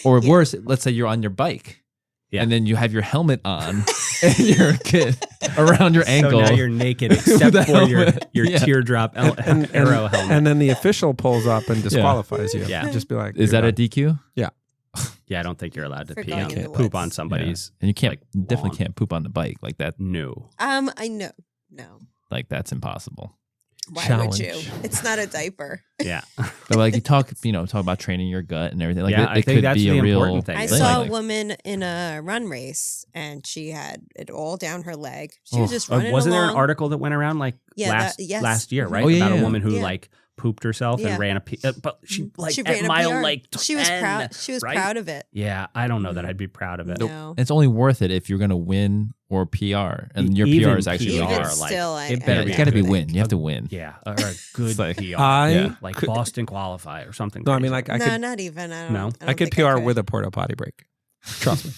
or worse, let's say you're on your bike, Yeah. and then you have your helmet on and your kit around your ankle. So now you're naked except the for your helmet. Yeah. teardrop arrow helmet. And then the official pulls up and disqualifies you. Yeah. Just be like, Is you're that a done. DQ? Yeah, I don't think you're allowed to For pee going on in the poop woods. on somebody's. And you can't like, definitely lawn. can't poop on the bike like that. No. I know. No. Like that's impossible. Why would you? Challenge. It's not a diaper. Yeah. But like you talk about training your gut and everything. Like Yeah, it I think could that's be the a real important thing. I Thing. saw like- a woman in a run race, and she had it all down her leg. She Oh. was just running Wasn't there an along. article that went around like Yeah, last last year, right? Oh, yeah, About yeah. a woman who Yeah. like pooped herself Yeah. and ran a but she like She at ran a mile PR. like 10, She was proud. She was right? proud of it. Yeah, I don't know that I'd be proud of it. No. It's only worth it if you're going to win or PR, and your Even PR is actually Even PR, PR. like, still, it I better Yeah, be it's got to be good. win. You have to win. Yeah, or a good like- PR. I Like could- Boston qualify or something. No, I mean, crazy. like I no, could, not even. I don't, No? I don't I could think PR with a porta potty break. Trust me.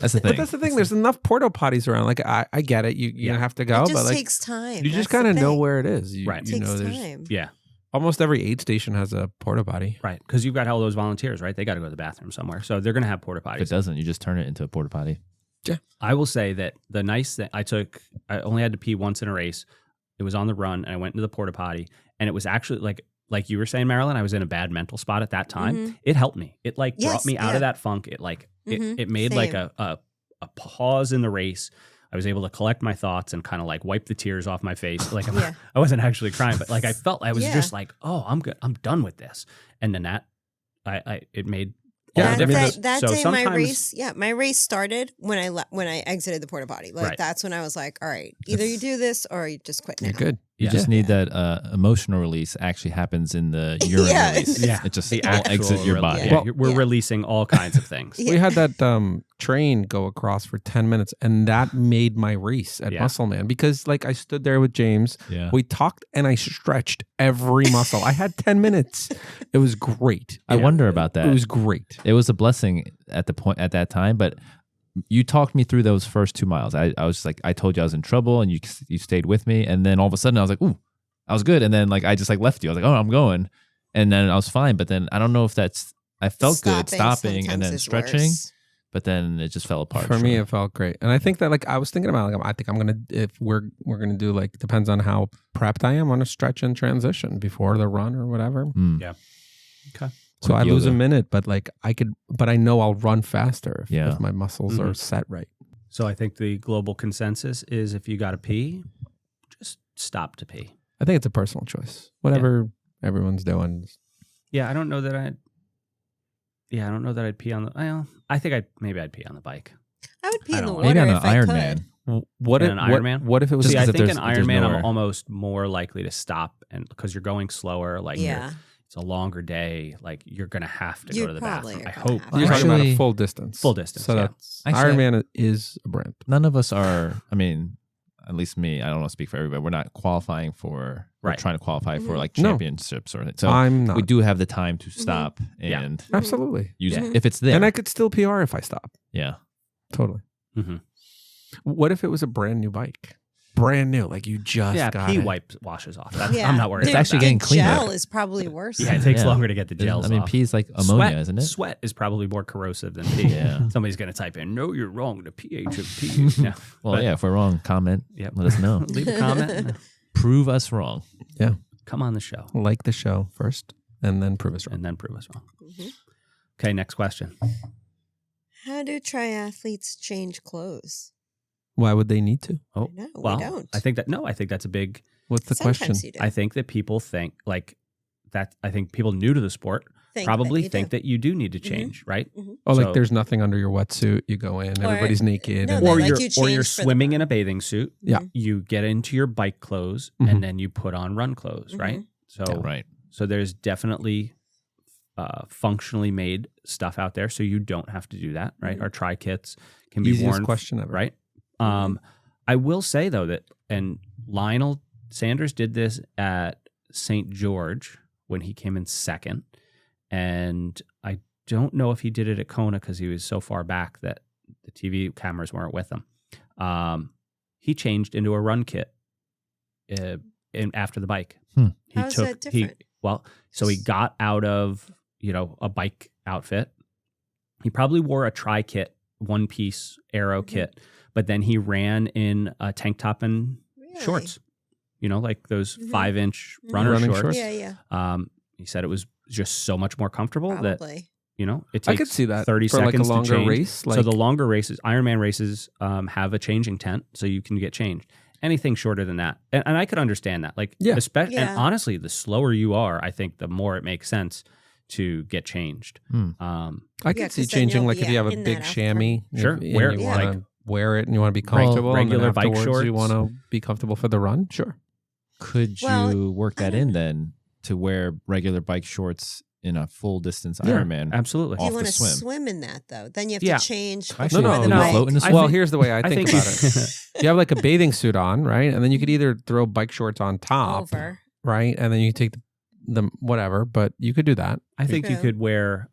That's the thing. But that's the thing. There's enough porta potties around. Like I get it. You have to go, It just but like takes time. you just That's the kind of know thing. where it is. You, Right. It You takes know, there's time. Yeah. almost every aid station has a porta potty. Right. Because you've got all those volunteers, right? They got to go to the bathroom somewhere. So they're going to have porta If it potties. doesn't, you just turn it into a porta potty. I will say that the nice thing I only had to pee once in a race. It was on the run and I went into the porta potty and it was actually like you were saying, Marilyn, I was in a bad mental spot at that time. Mhm. It helped me. It like Yes, brought me out yeah. of that funk. It like Mhm, it made like same. a pause in the race. I was able to collect my thoughts and kind of like wipe the tears off my face. Like Yeah. I wasn't actually crying, but like I felt I was Yeah. just like, oh, I'm good. I'm done with this. And then that it made all Yeah, the I mean, difference. that So day my sometimes- race started when I exited the porta potty. Like Right. that's when I was like, all right, either you do this or you just quit now. You're good. You Yeah. just need that emotional release actually happens in the urine Yeah. release. Yeah. It just The all exit actual your rel- body. yeah, Well, we're yeah. releasing all kinds of things. Yeah. We had that train go across for 10 minutes, and that made my race at Yeah. Muscle Man because, like, I stood there with James. Yeah. We talked, and I stretched every muscle. I had 10 minutes. It was great. I wonder about that. It was great. It was a blessing at that time, but you talked me through those first 2 miles. I was like, I told you I was in trouble, and you stayed with me, and then all of a sudden I was like, ooh, I was good, and then like I just like left you. I was like, oh, I'm going, and then I was fine. But then I don't know if I felt good stopping and sometimes then is stretching, worse. but then it just fell apart. For me, Sure. it felt great, and I think that like I was thinking about like I think I'm gonna if we're gonna do like depends on how prepped I am. I'm gonna stretch and transition before the run or whatever. Mm. Yeah. Okay. So Or I lose a yoga. minute, but like but I know I'll run faster Yeah. if my muscles are Mhm. set right. So I think the global consensus is if you got to pee, just stop to pee. I think it's a personal choice. Whatever everyone's doing. Yeah, I don't know that I'd pee on the. Well, I think I'd pee on the bike. I would pee I in the don't- water Maybe on if an I Iron could. Man. What In if an Ironman? what if it was Just See, I 'cause if think an there's Ironman, nowhere. I'm almost more likely to stop, and because you're going slower, like Yeah. it's a longer day, like you're gonna have to You go to the probably bathroom. are I gonna hope. have you're to. talking about a Actually- full distance? Full distance, So yeah. that's Actually, Ironman is a brand. None of us are. I mean, at least me. I don't want to speak for everybody. We're not qualifying for. We're Right. trying to qualify for Mhm. like No. championships or so. I'm not. We do have the time to stop Yeah. and Absolutely. use Mhm. it if it's there. And I could still PR if I stop. yeah. Totally. Mhm. What if it was a brand new bike? Brand new, like you just Yeah, got pee it. wipes washes off. That's, Yeah. I'm not worried. It's about actually that. getting The cleaner. gel is probably worse. Yeah, it takes Yeah. longer to get the gels I mean, off. pee is like ammonia, Sweat, isn't it? Sweat is probably more corrosive than pee. Yeah. Somebody's going to type in, no, you're wrong. The pH of pee. No. Well, But- yeah. If we're wrong, comment. Yep. Let us know. Leave a comment. Prove us wrong. Come on the show Like the show first and then prove us wrong. and then prove us wrong. Mhm. Okay, next question. How do triathletes change clothes? Why would they need to? Oh, No, we well, don't. I think that's a big. What's the Sometimes question? you do. I think that people think like that. I think people new to the sport probably think that you do need to change, right? Oh, like So- there's nothing under your wetsuit. You go in, everybody's naked. no, and they Or like you're you or you're change for the swimming run. in a bathing suit. Yeah. You get into your bike clothes Mhm. and then you put on run clothes, right? So Right. so there's definitely functionally made stuff out there, so you don't have to do that, right? Mhm. Our tri kits can be Easiest worn, question ever. right? I will say though that, and Lionel Sanders did this at St. George when he came in second, and I don't know if he did it at Kona because he was so far back that the TV cameras weren't with him. He changed into a run kit after the bike. Hmm. He How is that different? So he got out of a bike outfit. He probably wore a tri kit, one piece aero kit, but then he ran in a tank top and Really? shorts. Like those Mhm. 5-inch Mhm. runner Running shorts. shorts. Yeah, yeah. He said it was just so much more comfortable that Probably. it takes I could see that 30 for like a seconds longer to change. race. So the longer races, Ironman races, have a changing tent, so you can get changed. Anything shorter than that, and I could understand that. Like, Yeah. especially, Yeah. and honestly, the slower you are, I think the more it makes sense to get changed. Hmm. I Yeah, could see 'cause then changing you'll like be if you have a in big that chamois. Sure. and Wear- you yeah. want to wear it and you want to be comfortable. regular and then bike afterwards You shorts. want to be comfortable for the run. Sure. Could Well, you work that I in don't- then to wear regular bike shorts in a full distance Yeah, Ironman? Absolutely. Do you Off want the to swim. swim in that though? Then you have Yeah. to change. Actually, No, for the no, bike. float in the I Well, think- here's the way I think about it. You have like a bathing suit on, right? And then you could either throw bike shorts on top, Over. right? And then you take the whatever, but you could do that. I think you True. could wear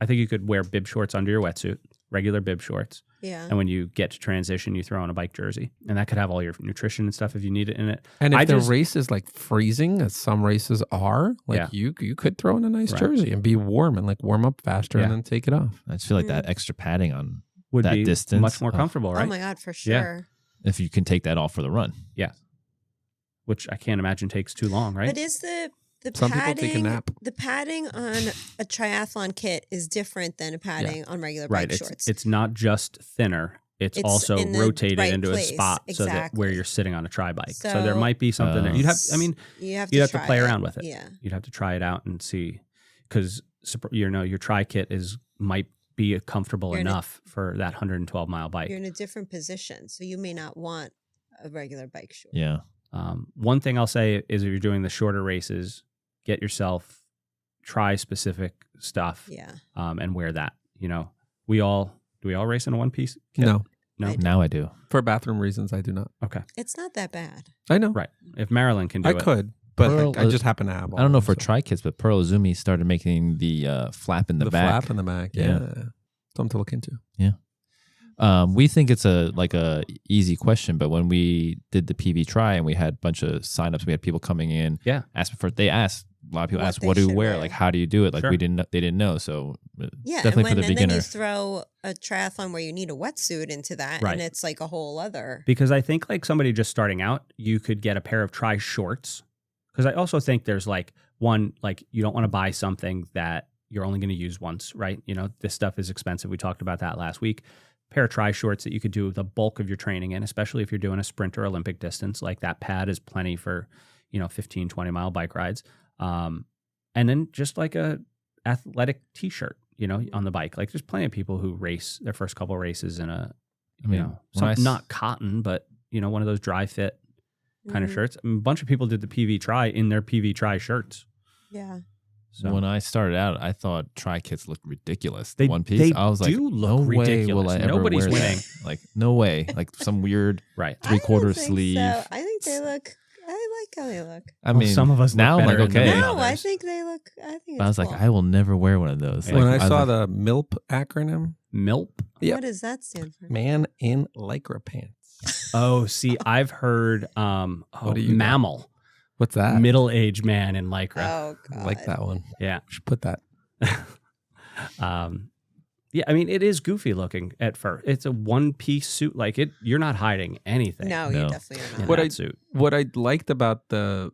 I think you could wear bib shorts under your wetsuit, regular bib shorts. Yeah. And when you get to transition, you throw on a bike jersey. And that could have all your nutrition and stuff if you need it in it. And if I the just- race is like freezing, as some races are, like Yeah. you could throw in a nice Right. jersey and be warm and like warm up faster Yeah. and then take it off. I just feel like that extra padding on Would that be distance, much more comfortable, right? Oh my God, for Yeah. sure. if you can take that off for the run. Which I can't imagine takes too long, right? But is the Some people padding, take a nap. the padding on a triathlon kit is different than a padding on regular Right. bike shorts. It's not just thinner. It's It's also in the rotated right into place. a spot so that where Exactly. you're sitting on a tri bike. So, there So- might be something there. You'd have, I mean, you have you'd have to try play it. around with it. Yeah. You'd have to try it out and see, because your tri kit might be comfortable You're in a- enough for that 112-mile bike. You're in a different position, so you may not want a regular bike short. Yeah. One thing I'll say is if you're doing the shorter races, get yourself tri-specific stuff Yeah. and wear that. You know, do we all race in a one-piece kit? No, No? I- Now I do. for bathroom reasons, I do not. Okay. It's not that bad. I know. Right. If Marilyn can do I it. could, but Pearl- like, I just happen to have. I don't know all for of them, tri kits, but Pearl Izumi started making the flap in so the back. flap in the back. Yeah. Yeah, something to look into. We think it's a easy question, but when we did the PV try and we had a bunch of signups, we had people coming in. Yeah. They asked a lot of people What asked, they "What do you should wear? wear. Like, how do you do it?" Like Sure. they didn't know. So Yeah, definitely for the and then beginner. you throw a triathlon where you need a wetsuit into that, Right. and it's like a whole other. Because I think like somebody just starting out, you could get a pair of tri shorts. Because I also think there's like one, like you don't want to buy something that you're only going to use once, right? You know, this stuff is expensive. We talked about that last week. Pair of tri shorts that you could do the bulk of your training in, especially if you're doing a sprint or Olympic distance. Like that pad is plenty for, 15, 20-mile bike rides. And then just like a athletic t-shirt, on the bike. Like there's plenty of people who race their first couple races in a, I mean, when I s- not cotton, but one of those dry fit kind of Mhm. shirts. I mean, a bunch of people did the PV Tri in their PV Tri shirts. Yeah. So when I started out, I thought tri kits looked ridiculous. They- The one piece. they I was like, do look no way ridiculous. will I ever Nobody's wear winning. that. Like, no way. Like some weird right. I don't 3/4 think sleeve. So. I think they look. I like how they look. I Well, mean, some of us look now I'm like, better in them okay. than No, I others. think they look. I think. But I was it's like, cool. I will never wear one of those. Yeah. When Like, I was saw like, the MILP acronym, Milp. Yep. What does that stand for? man in lycra pants. Oh, see, I've heard What do you got? mammal, What's that? middle-aged man in lycra. Oh I God. like that one. Yeah. Should put that. Yeah, I mean, it is goofy looking at first. It's a one-piece suit. Like you're not hiding anything. No, No. you definitely are in not. What that I- suit. What I liked about the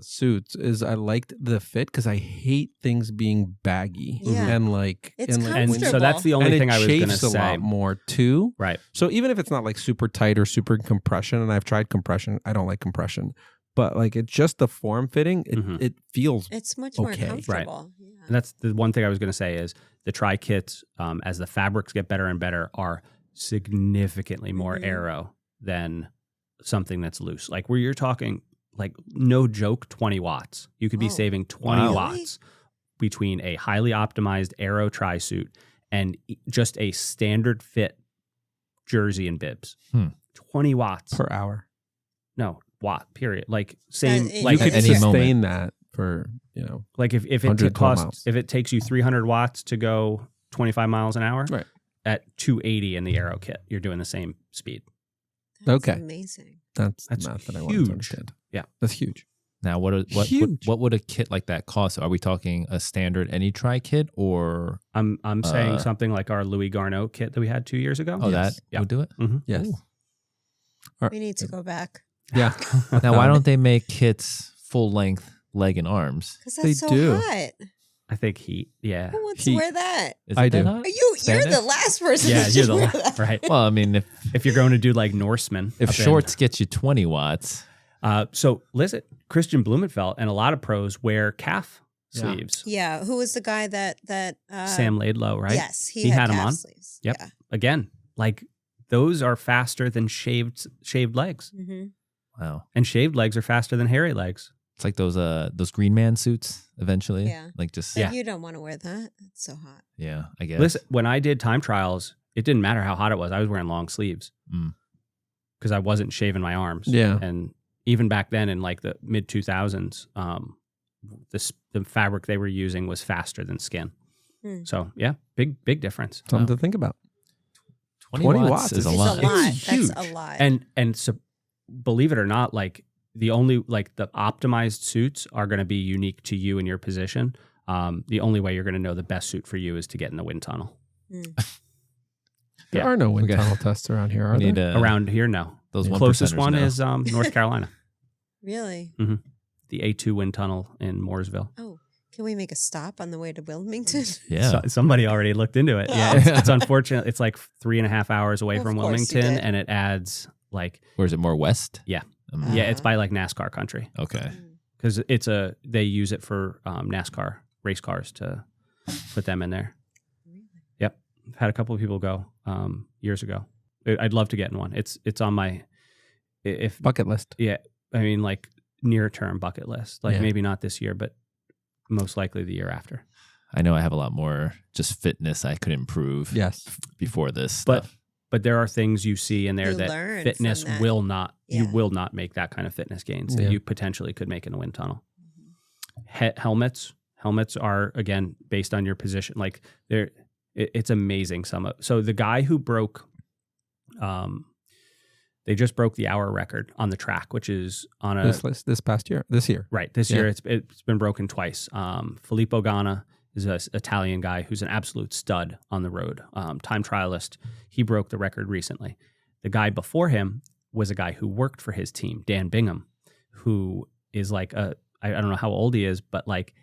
suits is I liked the fit because I hate things being baggy Yeah. and like It's and like And when- so that's the only and thing it I was going to chafes a say. lot more too. Right. So even if it's not like super tight or super compression, and I've tried compression, I don't like compression, but like it's just the form fitting. It Mhm. it feels It's much more Okay. comfortable. Yeah. And that's the one thing I was going to say is the tri kits, as the fabrics get better and better, are significantly more Mhm. aero than something that's loose. Like where you're talking, like no joke, 20 watts. You could be Oh, saving 20 wow. watts between a highly optimized aero tri suit and just a standard fit jersey and bibs. 20 watts. per hour. No, watt, period. Like same, it- like You could at any sustain moment. that for Like if it 112 costs miles. if it takes you 300 watts to go 25 miles an hour, Right. at 280 in the Aero kit, you're doing the same speed. That's Okay. amazing. that's That's math that I wanted huge. to understand. Yeah. That's huge. now, what Huge. would a kit like that cost? Are we talking a standard any tri kit or I'm saying Uh, something like our Louis Garneau kit that we had 2 years ago. oh Yes. that Yeah. would do it? Yes. Ooh. We need to go back Yeah. Now, why don't they make kits full length leg and arms? because They that's so do. hot. I think heat. Yeah. Who wants Heat. to wear that? Is I it that do. hot? You're the Spandex? last person. Yeah, to you're the wear la- that. right. Well, I mean, If you're going to do like Norseman, if up in- shorts get you 20 watts, so listen, Christian Blumenfeld and a lot of pros wear calf Yeah. sleeves. Yeah, who was the guy that Sam Laidlow, right? Yes, He had 'em calf on. sleeves. Yep. Yeah. Again, like those are faster than shaved legs, Mm-hmm. wow. and shaved legs are faster than hairy legs. It's like those Green Man suits eventually. Yeah. Like just, Yeah. You don't want to wear that. It's so hot. yeah, I guess. Listen, when I did time trials, it didn't matter how hot it was. I was wearing long sleeves Mm. because I wasn't shaving my arms. Yeah. And even back then, in like the mid 2000s, the fabric they were using was faster than skin. So yeah, big difference. Something to think about. 20 watts is a It's lot. a lot. It's That's huge. a lot. And so, believe it or not, like the optimized suits are going to be unique to you and your position. The only way you're going to know the best suit for you is to get in the wind tunnel. There Yeah. are no wind Okay. tunnel tests around here, are We need there? Around here, no. those The one closest percenters one now. is North Carolina, Really? the A2 wind tunnel in Mooresville. Oh, can we make a stop on the way to Wilmington? Yeah. So, somebody already looked into it. Yeah, it's unfortunate. It's like 3.5 hours away Of from course you Wilmington, did. and it adds like Where is it? More west? Yeah. Yeah. it's by like NASCAR country Okay. because they use it for NASCAR race cars to put them in there. Yep, I've had a couple of people go years ago. I'd love to get in one. It's on my Bucket list. yeah. I mean, like near term bucket list. Like Yeah. maybe not this year, but most likely the year after. I know I have a lot more just fitness I could improve Yes. before this But stuff. but there are things you see in there You learn that from fitness that. will not. You Yeah. will not make that kind of fitness gains that Yeah. you potentially could make in a wind tunnel. Helmets are again based on your position. Like it's amazing. So the guy who broke, they just broke the hour record on the track, which is on a This past year. This year. right this Yeah. year. It's been broken twice. Filippo Ganna is an Italian guy who's an absolute stud on the road, time trialist. He broke the record recently. The guy before him was a guy who worked for his team, Dan Bingham, who is like I don't know how old he is, but like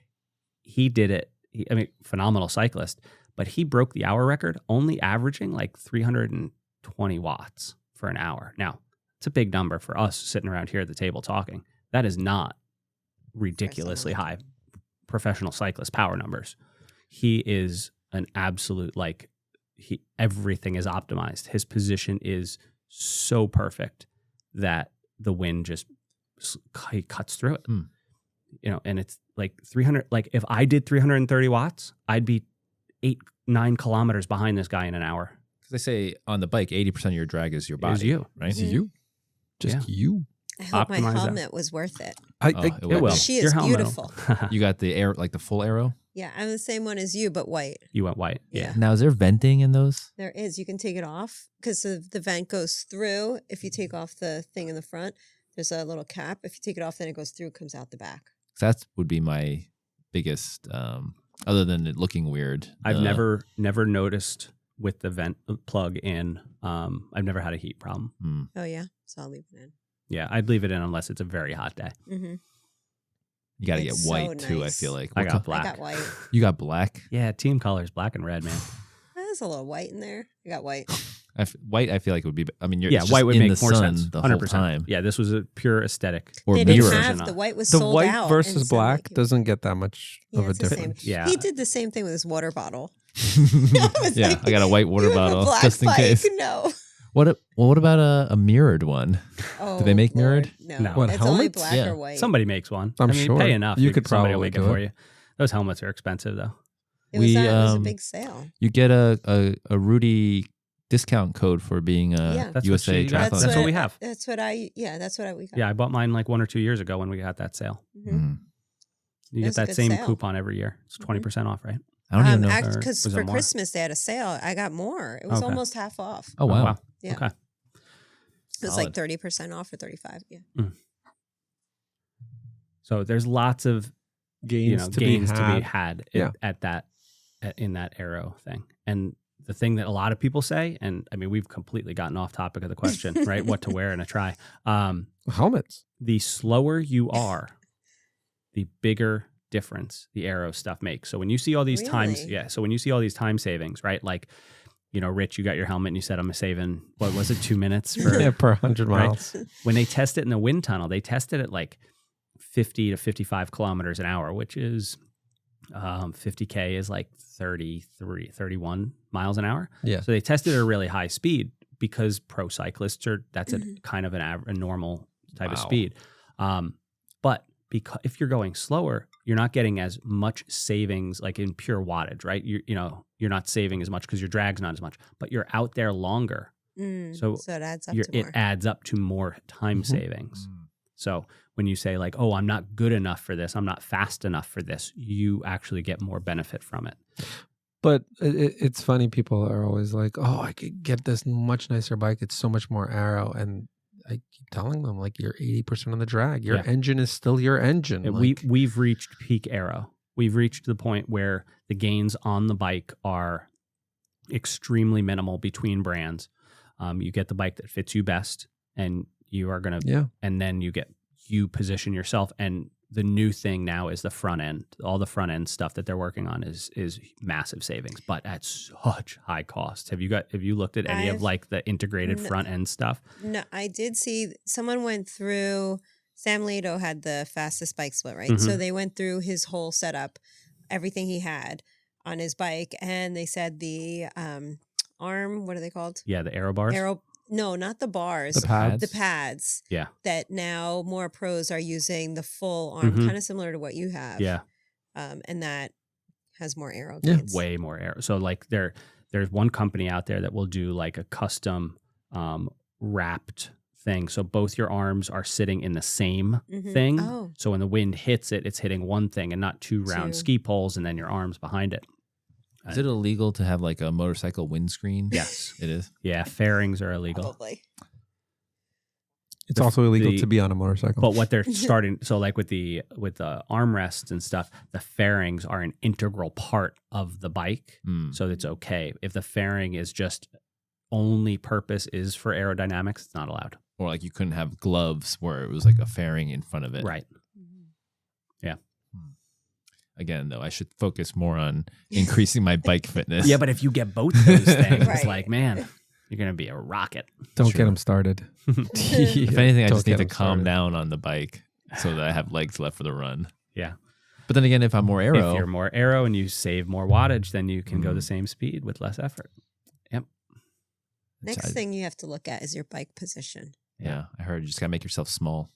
he did it. Phenomenal cyclist, but he broke the hour record only averaging like 320 watts for an hour. Now, it's a big number for us sitting around here at the table talking. That is not ridiculously high professional cyclist power numbers. He is an absolute everything is optimized. His position is so perfect that the wind just he cuts through it. And it's like 300. Like if I did 330 watts, I'd be 8-9 kilometers behind this guy in an hour. Because they say on the bike, 80% of your drag is your body. Is you. Right? Mhm. You. Just you. I hope my Optimize that. helmet was worth it. It It will. She Your is helmet will. beautiful. You got the air, like the full arrow. Yeah, I'm the same one as you, but white. You went white. Yeah. Yeah. Now, is there venting in those? There is. You can take it off because the vent goes through. If you take off the thing in the front, there's a little cap. If you take it off, then it goes through, comes out the back. That would be my biggest, other than it looking weird. I've never noticed with the vent plug in. I've never had a heat problem. Oh, yeah? So I'll leave it in. Yeah, I'd leave it in unless it's a very hot day. Mm-hmm. You got to get It's so white too, I nice. feel like. I What's got up? black. I got white. You got black? Yeah, team colors, black and red, man. There's a little white in there. I got white. White, I feel like would be, I mean, you're Yeah, it's just white would in make the more sun sense. the 100%. whole time. Yeah, this was a pure aesthetic. Or They mirror. didn't have the white was The sold white out. versus and so, black like, doesn't get that much yeah, of a it's the same. difference. Yeah. He did the same thing with his water bottle. Yeah, I got a white water You have a bottle black just in bike? case. No. What about a mirrored one? Oh, Do they make mirrored? Lord, No. No. What, It's only helmets? black Yeah. or white. Somebody makes one. I'm Pay sure. enough. You could somebody will probably make it do for it. you. Those helmets are expensive though. It was a We, big sale. You get a Rudy discount code for being a Yeah. That's USA what you got. triathlon. That's what we have. That's what I we got. Yeah, I bought mine like 1 or 2 years ago when we got that sale. Mhm. Mm. You It get was a that good same sale. coupon every year. It's 20% off, right? I don't even know. Or Because was it for more? Christmas they had a sale. I got more. It was Okay. almost half off. Oh, wow. Yeah. Okay. It was Solid. like 30% off or 35. Yeah. So there's lots of Gains to gains be to be had. had Yeah. in that arrow thing. And the thing that a lot of people say, and I mean, we've completely gotten off topic of the question, right? What to wear in a try. Helmets. The slower you are, the bigger difference the arrow stuff makes. So when you see all these times, Really? so when you see all these time savings, right? Like, Rich, you got your helmet and you said, I'm saving, what was it, 2 minutes for Yeah, per 100 Right. miles. when they test it in the wind tunnel, they test it at like 50 to 55 kilometers an hour, which is 50K is like 31 miles an hour. Yeah. So they tested at a really high speed because pro cyclists that's a kind of a normal type of Wow. speed. But because if you're going slower, you're not getting as much savings like in pure wattage, right? You're not saving as much because your drag's not as much, but you're out there longer. So it adds up It to more. adds up to more time savings. So when you say like, oh, I'm not good enough for this, I'm not fast enough for this, you actually get more benefit from it. But it's funny. People are always like, "Oh, I could get this much nicer bike. It's so much more aero." And I keep telling them, like, you're 80% of the drag. Your engine is still your engine. And like, we've reached peak aero. We've reached the point where the gains on the bike are extremely minimal between brands. You get the bike that fits you best, and you are going to, and then you position yourself. And the new thing now is the front end. All the front end stuff that they're working on is massive savings, but at such high cost. Have you looked at any of like the integrated front end stuff? No, I did see someone went through. Sam Leto had the fastest bike split, right? So they went through his whole setup, everything he had on his bike, and they said the arm, what are they called? Yeah, the aero bars. No, not the bars. The pads. The pads. Yeah. That now more pros are using the full arm, kind of similar to what you have. Yeah. And that has more aero Yeah. gains. Way more aero. So like there's one company out there that will do like a custom wrapped thing. So both your arms are sitting in the same thing. Oh. So when the wind hits it, it's hitting one thing and not two round ski poles and then your arms behind it. Is it illegal to have like a motorcycle windscreen? Yes. It is. Yeah, fairings are illegal. Probably. It's also illegal to be on a motorcycle. But what they're starting, so like with the armrests and stuff, the fairings are an integral part of the bike. So it's okay. If the fairing is just only purpose is for aerodynamics, it's not allowed. Or like you couldn't have gloves where it was like a fairing in front of it. Right. Yeah. Again, though, I should focus more on increasing my bike fitness. Yeah, but if you get both those things, Right. it's like, man, you're going to be a rocket. Don't get them started. If anything, I Don't just need get to 'em calm started. down on the bike so that I have legs left for the run. Yeah. But then again, if I'm more aero, If you're more aero and you save more wattage, then you can go the same speed with less effort. Yep. Next thing you have to look at is your bike position. Yeah, I heard you just got to make yourself small.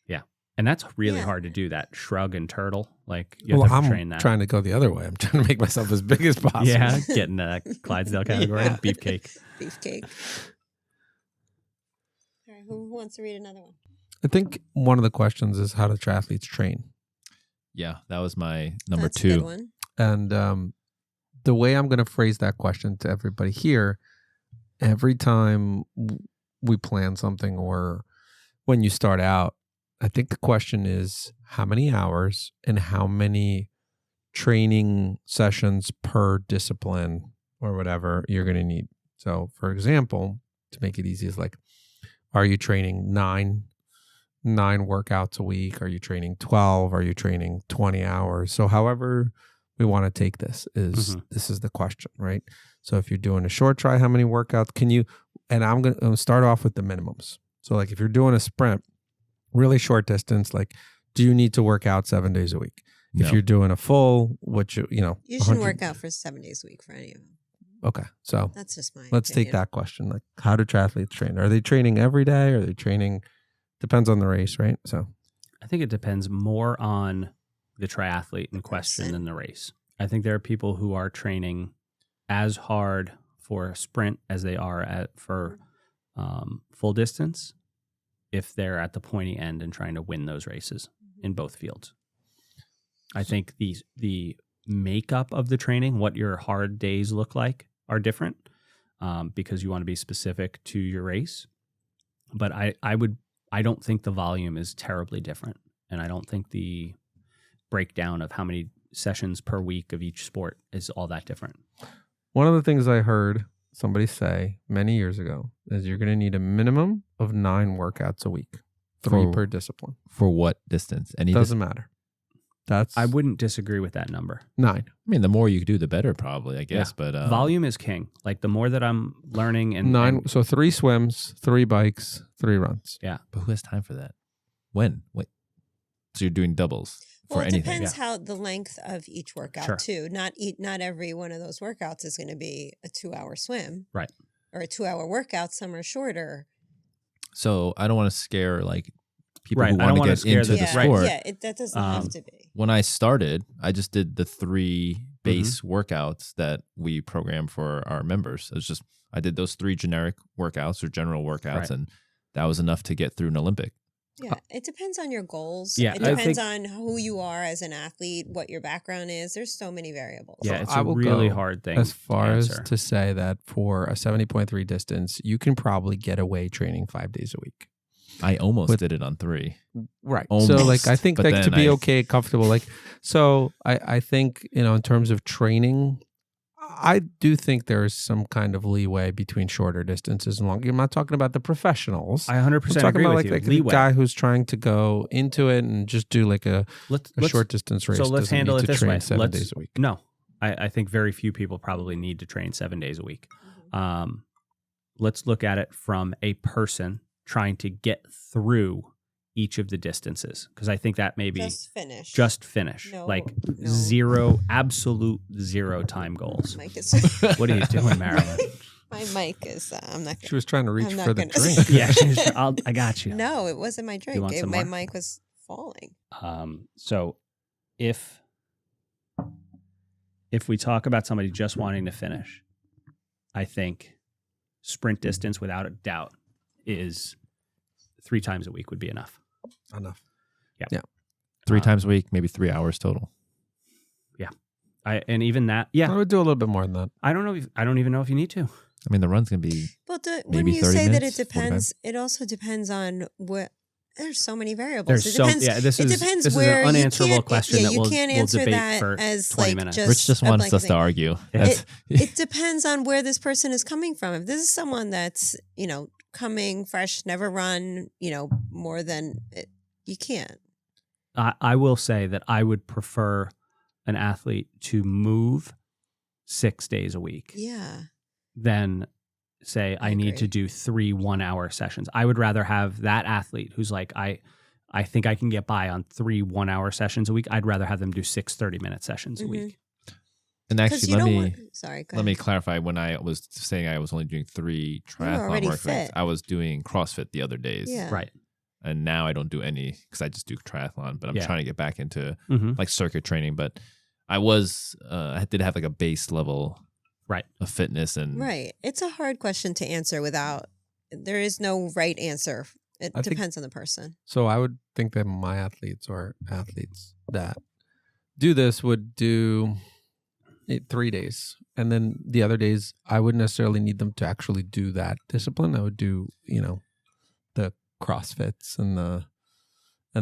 Yeah. And that's really Yeah. hard to do, that shrug and turtle. Like, you Well, have to I'm train that. trying to go the other way. I'm trying to make myself as big as possible. Yeah, getting the Clydesdale category, Yeah. beefcake. Beefcake. All right, who wants to read another one? I think one of the questions is how do triathletes train? Yeah, that was my number That's a good 2. one. And the way I'm going to phrase that question to everybody here, every time we plan something or when you start out, I think the question is how many hours and how many training sessions per discipline or whatever you're going to need. So, for example, to make it easy, is like, are you training nine workouts a week? Are you training 12? Are you training 20 hours? So however we want to take this is this is the question, right? So if you're doing a short try, how many workouts can you, and I'm going to start off with the minimums. So like if you're doing a sprint, really short distance, like do you need to work out 7 days a week? No. If you're doing a full, which, You shouldn't 100 work out for 7 days a week for any of them. Okay. So That's just my let's take opinion. that question. Like, how do triathletes train? Are they training every day? Are they training? Depends on the race, right? So I think it depends more on the triathlete in question person. than the race. I think there are people who are training as hard for a sprint as they are for full distance if they're at the pointy end and trying to win those races in both fields. I think the makeup of the training, what your hard days look like, are different because you want to be specific to your race. But I don't think the volume is terribly different, and I don't think the breakdown of how many sessions per week of each sport is all that different. one of the things I heard somebody say many years ago is you're going to need a minimum of 9 workouts a week, 3 For- per discipline. For what distance? Any Doesn't matter. That's I wouldn't disagree with that number. 9. I mean, the more you do, the better, probably, I guess. But Volume is king. Like the more that I'm learning and 9. So 3 swims, 3 bikes, 3 runs. But who has time for that? When? Wait. So you're doing doubles Well, for it anything? depends how the length of each workout Sure. too. Not every one of those workouts is going to be a 2-hour swim, Right. Or a 2-hour workout. Some are shorter. So I don't want to scare like people Right, who I don't want wanna to get scare into the- the Yeah, sport. yeah. That doesn't have to be. When I started, I just did the 3 base workouts that we program for our members. It's just I did those 3 generic workouts or general workouts, Right. and that was enough to get through an Olympic. Yeah, it depends on your goals. Yeah, It I depends think- on who you are as an athlete, what your background is. There's so many variables. Yeah, So it's I a will really go hard thing as far to as answer. to say that for a 70.3 distance, you can probably get away training 5 days a week. I almost With- did it on 3. Right. Almost, So like I think but like to then be I- okay, comfortable, like so I think, in terms of training, I do think there is some kind of leeway between shorter distances and long. I'm not talking about the professionals. I I'm 100% talking agree about with like you. the Leeway. guy who's trying to go into it and just do like a Let's short distance race. so let's doesn't handle need it to this train way. 7 Let's- days a week. No, I think very few people probably need to train 7 days a week. Let's look at it from a person trying to get through each of the distances, because I think that may be Just finish. finish, No, like no. absolute zero time goals. Mike is. What are you doing, Marilyn? My mic is. I'm not. She was trying to reach I'm not for the gonna- drink. Yeah, I got you. No, it wasn't my drink. want some My more? mic was falling. So if we talk about somebody just wanting to finish, I think sprint distance without a doubt is 3 times a week would be enough. Enough. 3 times a week, maybe 3 hours total. And even that, I yeah, would do a little bit more than that. I don't even know if you need to. I mean, the run's going to be But when Maybe you 30 say that minutes, it depends, it also depends on what. There's so many variables. There's It so depends. this it is depends this is where an unanswerable you can't, question yeah, that you we'll can't we'll answer debate that for as 20 like minutes. just Rich just a wants blanket us to thing. argue. That's, It depends on where this person is coming from. If this is someone that's coming fresh, never run, more than you can't. I will say that I would prefer an athlete to move 6 days a week Yeah. than say I need agree. to do 3 1-hour sessions. I would rather have that athlete who's like, I think I can get by on 3 1-hour sessions a week. I'd rather have them do 6 30-minute sessions a Mhm. week. and Because actually, you let don't me want. Sorry. Go let me ahead. clarify. When I was saying I was only doing 3 triathlon already workouts, fit. I was doing CrossFit the other days. Yeah. Right. And now I don't do any because I just do triathlon. But I'm Yeah. trying to get back into Mm-hmm. like circuit training. But I did have like a base level Right. of fitness and Right. It's a hard question to answer without. There is no right answer. It I think- depends on the person. So I would think that my athletes or athletes that do this would do it 3 days. And then the other days, I wouldn't necessarily need them to actually do that discipline. I would do, the CrossFits and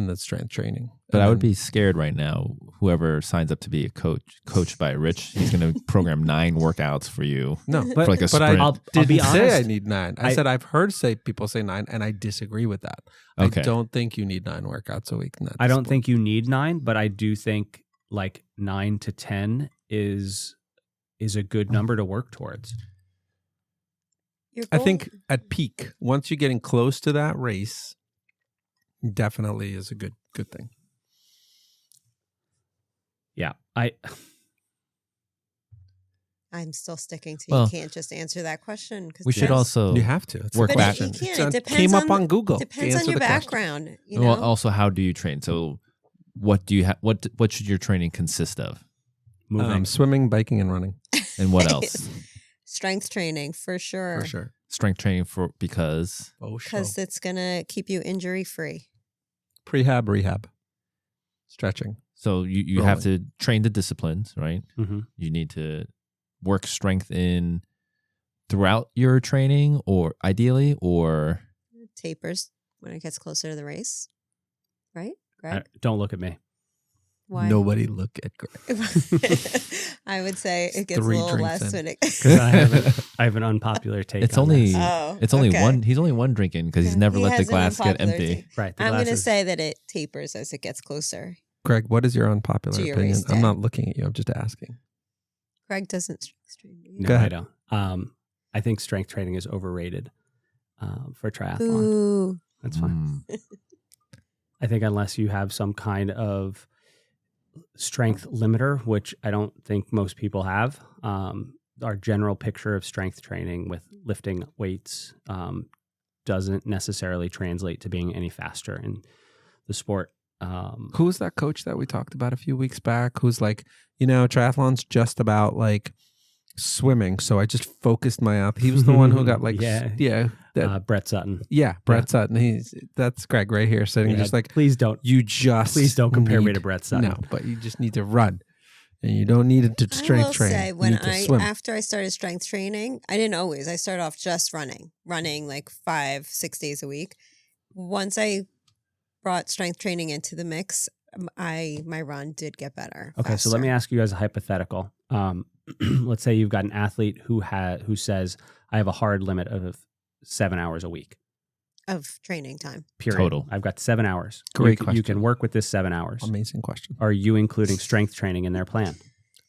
the strength training. But And I would then- be scared right now. Whoever signs up to be a coached by Rich, he's going to program 9 workouts for you. No, But- for like a but sprint. I I'll didn't be say I honest. need 9. I I- said I've heard people say 9, and I disagree with that. Okay. I don't think you need 9 workouts a week. In that I don't discipline. think you need 9, but I do think like 9 to 10 is a good number to work towards. Your I goal- think at peak, once you're getting close to that race, definitely is a good thing. Yeah. I'm still sticking to Well, you can't just answer that question. We should also You have to. It's work a But back- you question. can't. It It depends came up on on Google. depends to on answer your the question. background. well, also how do you train? So what do you have? What should your training consist of? Moving. Swimming, biking, and running And what else? Strength training for sure. for sure. Strength training because Oh, Because it's gonna keep you injury free. prehab, rehab, stretching. so you have to train the disciplines, right? Mhm. You need to work strength in throughout your training, or ideally, or Tapers when it gets closer to the race. Right? Greg? Don't look at me. Why? Nobody look at Greg. I would say it gets a 3 little drinks less in. when it. 'Cause I have an unpopular take. it's on only this. Oh, it's only okay. one. He's only one drinking because he's never He let the has an glass get unpopular empty. take. Right. the I'm going to glasses. say that it tapers as it gets closer. Greg, what is your unpopular To your opinion? race day. I'm not looking at you. I'm just asking. Greg doesn't strength train. No, Go I ahead. don't. I think strength training is overrated for triathlon. Ooh. That's fine. Mm. I think unless you have some kind of strength limiter, which I don't think most people have, our general picture of strength training with lifting weights doesn't necessarily translate to being any faster in the sport. Who's that coach that we talked about a few weeks back? Who's like, triathlon's just about like swimming, so I just focused my app. He was the one who got like Brett Sutton. Brett Sutton. That's Greg right here sitting just like, please don't compare me to Brett Sutton. No, but you just need to run, and you don't need it to strength train. Say, you when need to swim. after I started strength training, I didn't always. I started off just running like 5-6 days a week. Once I brought strength training into the mix, my run did get better. Okay, so let me ask you guys a hypothetical. Let's say you've got an athlete who says, I have a hard limit of 7 hours a week of training time. Period. Total. I've got 7 hours. Great You question. can work with this 7 hours. Amazing question. Are you including strength training in their plan?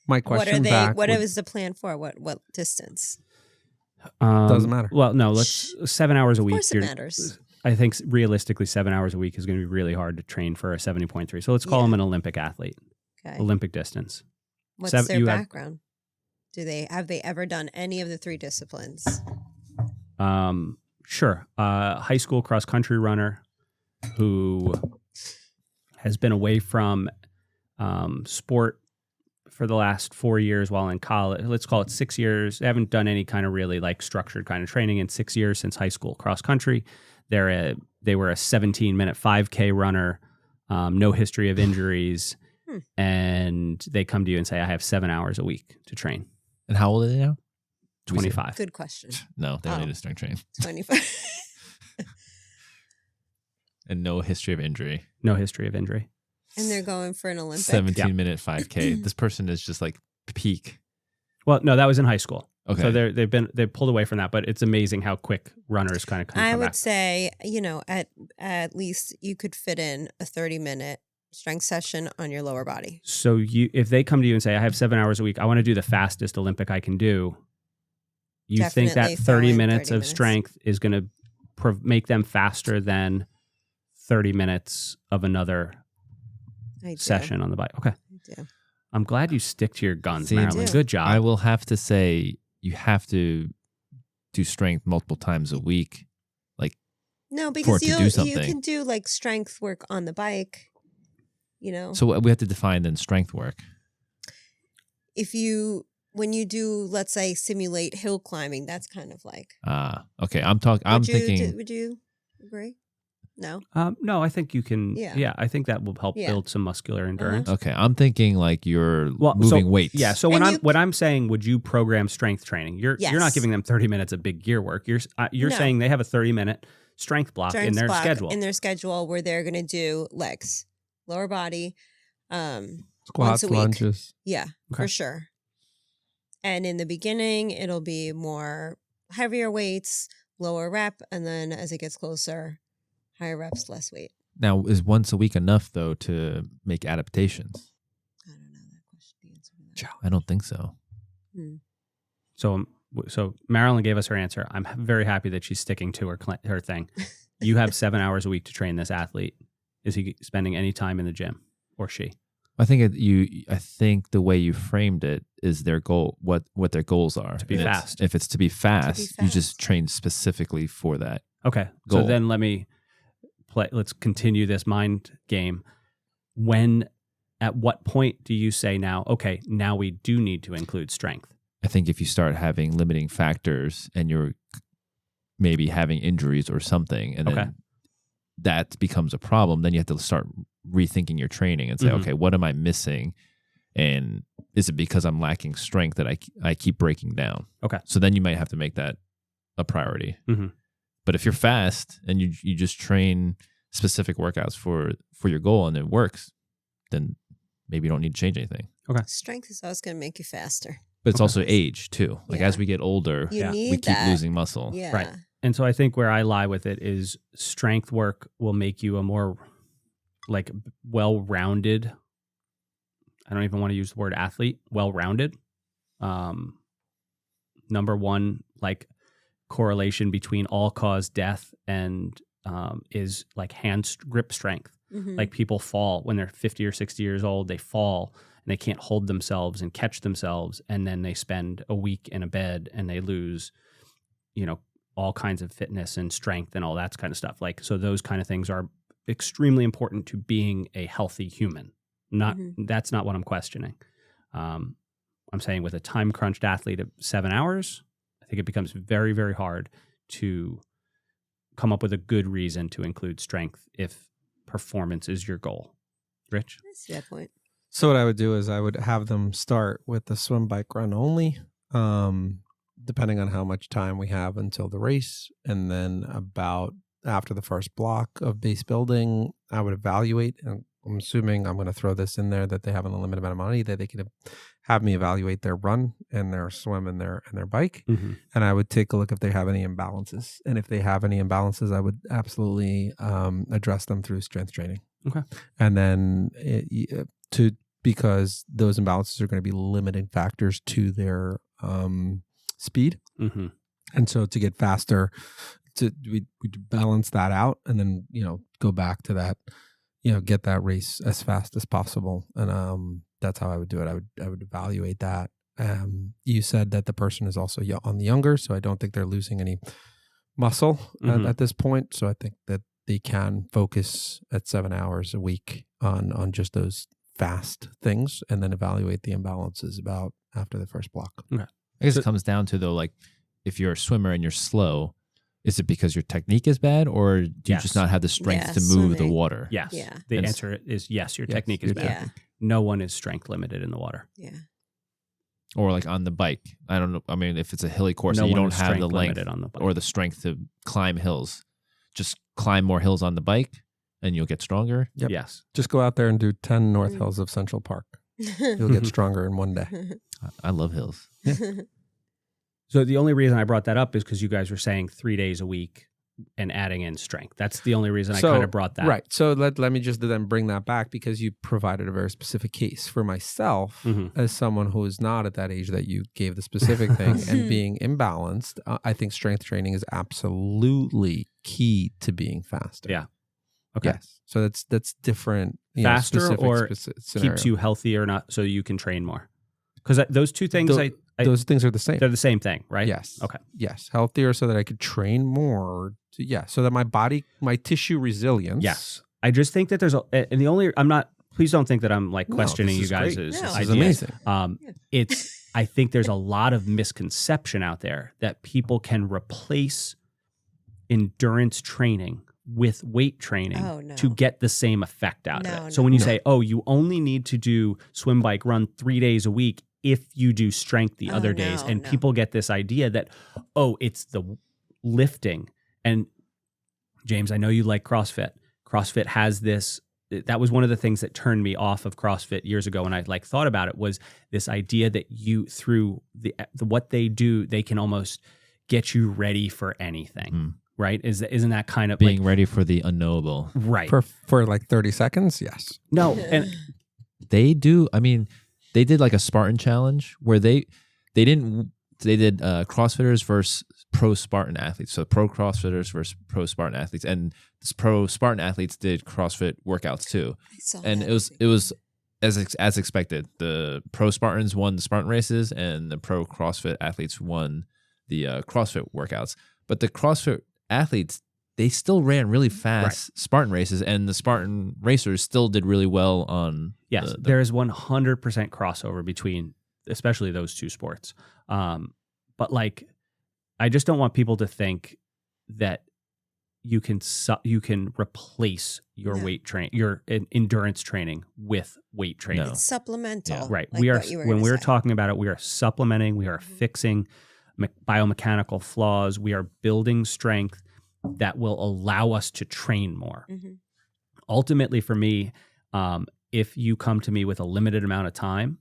My question What is the plan for? What distance? Doesn't matter. Well, no, let's 7 hours a Of week. course it matters. I think realistically 7 hours a week is going to be really hard to train for a 70.3. So let's call him an Olympic athlete. Okay. Olympic distance. What's their background? Have they ever done any of the 3 disciplines? Sure. High school cross country runner who has been away from sport for the last 4 years while in college. Let's call it 6 years. They haven't done any kind of really like structured kind of training in 6 years since high school cross country. They were a 17-minute 5K runner, no history of injuries, and they come to you and say, I have 7 hours a week to train. And how old are they now? 25. Good question. No, they don't need a strength train. 25. And no history of injury. No history of injury. And they're going for an Olympic. 17-minute 5K. This person is just like peak. Well, no, that was in high school. Okay. So they've pulled away from that, but it's amazing how quick runners kind of come I would back. say, at least you could fit in a 30-minute strength session on your lower body. So if they come to you and say, I have 7 hours a week, I want to do the fastest Olympic I can do, you think that Definitely 30 throw in minutes 30 of minutes. strength is going to make them faster than 30 minutes of another I do. session on the bike? Okay. I do. I'm glad you stick to your guns, See, Marilyn. do. Good job. I will have to say you have to do strength multiple times a week. No, For because it to do you something. can do like strength work on the bike. So we have to define then strength work. When you do, let's say, simulate hill climbing, that's kind of like. Okay. I'm thinking. Would you agree? No. No, I think you can. Yeah. Yeah, I think that will help Yeah. build some muscular endurance. Okay, I'm thinking like you're moving weights. Yeah. So And when I'm saying, would you program strength training? You're not Yes. giving them 30 minutes of big gear work. You're No. saying they have a 30-minute strength block in their schedule. In their schedule, where they're going to do legs, lower body, once Squats, a week. lunges. Yeah, Okay. for sure. And in the beginning, it'll be more heavier weights, lower rep, and then as it gets closer, higher reps, less weight. Now, is once a week enough though to make adaptations? I don't know that question. The answer to that. I don't think so. So Marilyn gave us her answer. I'm very happy that she's sticking to her thing. You have 7 hours a week to train this athlete. Is he spending any time in the gym, or she? I think I think the way you framed it is their goal. What their goals are To be And fast. If it's to be fast, you just fast. train specifically for that. Okay. Goal. So then let's continue this mind game. At what point do you say now, okay, now we do need to include strength? I think if you start having limiting factors and you're maybe having injuries or something, and Okay. then that becomes a problem, then you have to start rethinking your training and say, Mhm. okay, what am I missing? And is it because I'm lacking strength that I keep breaking down? Okay. So then you might have to make that a priority. Mhm. But if you're fast and you just train specific workouts for your goal and it works, then maybe you don't need to change anything. Strength is always going to make you faster. But it's Okay. also age too. Like Yeah. as we get older, You Yeah. need we keep that. losing muscle. Yeah. Right. And so I think where I lie with it is strength work will make you a more like well-rounded. I don't even want to use the word athlete, well-rounded. Number one, like correlation between all-cause death and is like hand grip strength. Mhm. Like people fall when they're 50 or 60 years old, they fall and they can't hold themselves and catch themselves. And then they spend a week in a bed and they lose, all kinds of fitness and strength and all that kind of stuff. Like, so those kind of things are extremely important to being a healthy human. That's not what I'm questioning. I'm saying with a time crunched athlete of 7 hours, I think it becomes very, very hard to come up with a good reason to include strength if performance is your goal. Rich? I see that point. So what I would do is I would have them start with the swim, bike, run only, depending on how much time we have until the race. And then about after the first block of base building, I would evaluate. And I'm assuming I'm going to throw this in there that they have an unlimited amount of money that they could have me evaluate their run and their swim and their bike. Mm-hmm. And I would take a look if they have any imbalances. And if they have any imbalances, I would absolutely address them through strength training. Okay. And then because those imbalances are going to be limiting factors to their speed. Mm-hmm. And so to get faster, we balance that out and then, go back to that, get that race as fast as possible. And that's how I would do it. I would evaluate that. You said that the person is also on the younger, so I don't think they're losing any muscle at this point. So I think that they can focus at 7 hours a week on just those fast things and then evaluate the imbalances about after the first block. Okay. I guess it comes down to, though, like if you're a swimmer and you're slow, is it because your technique is bad, or do you just not have the strength to move the swimming. water? Yes. Yeah. The answer is yes, your technique is your bad. Yeah. No one is strength limited in the water. Yeah. Or like on the bike. I don't know. I mean, if it's a hilly course No and you one don't is have the strength length limited on the bike. or the strength to climb hills, just climb more hills on the bike and you'll get stronger. Yep. Yes. Just go out there and do 10 North Hills of Central Park. You'll get stronger in one day. I love hills. So the only reason I brought that up is because you guys were saying 3 days a week and adding in strength. That's the only reason I kind of brought that. Right. So let me just then bring that back because you provided a very specific case. For myself, as someone who is not at that age that you gave the specific thing and being imbalanced, I think strength training is absolutely key to being faster. Yeah. Okay. Yes. So that's different. Faster specific or scenario. keeps you healthier, not so you can train more. Because those two things, those things are the same. they're the same thing, right? Yes. Okay. Yes. Healthier so that I could train more. So that my tissue resilience. Yes. I just think that there's please don't think that I'm like questioning you guys' No. This is ideas. amazing. I think there's a lot of misconception out there that people can replace endurance training with weight training to get the same effect out of it. So when you say, you only need to do swim, bike, run 3 days a week if you do strength the other days, and people get this idea that, it's the lifting. And James, I know you like CrossFit. CrossFit has this. That was one of the things that turned me off of CrossFit years ago when I thought about it, was this idea that you, through the what they do, they can almost get you ready for anything. Right? Isn't that kind of being ready for the unknowable? Right. For like 30 seconds? Yes. No. And they do. I mean, they did like a Spartan challenge where they did CrossFitters versus pro Spartan athletes. So pro CrossFitters versus pro Spartan athletes, and this pro Spartan athletes did CrossFit workouts too. And it was as expected. The pro Spartans won the Spartan races, and the pro CrossFit athletes won the CrossFit workouts. But the CrossFit athletes, they still ran really fast Spartan races, and the Spartan racers still did really well on. Yes, there is 100% crossover between, especially those two sports. But I just don't want people to think that you can replace your your endurance training with weight training. It's supplemental. Yeah. Right. Like when we're talking about it, we are supplementing. We are fixing biomechanical flaws. We are building strength that will allow us to train more. Ultimately, for me, if you come to me with a limited amount of time,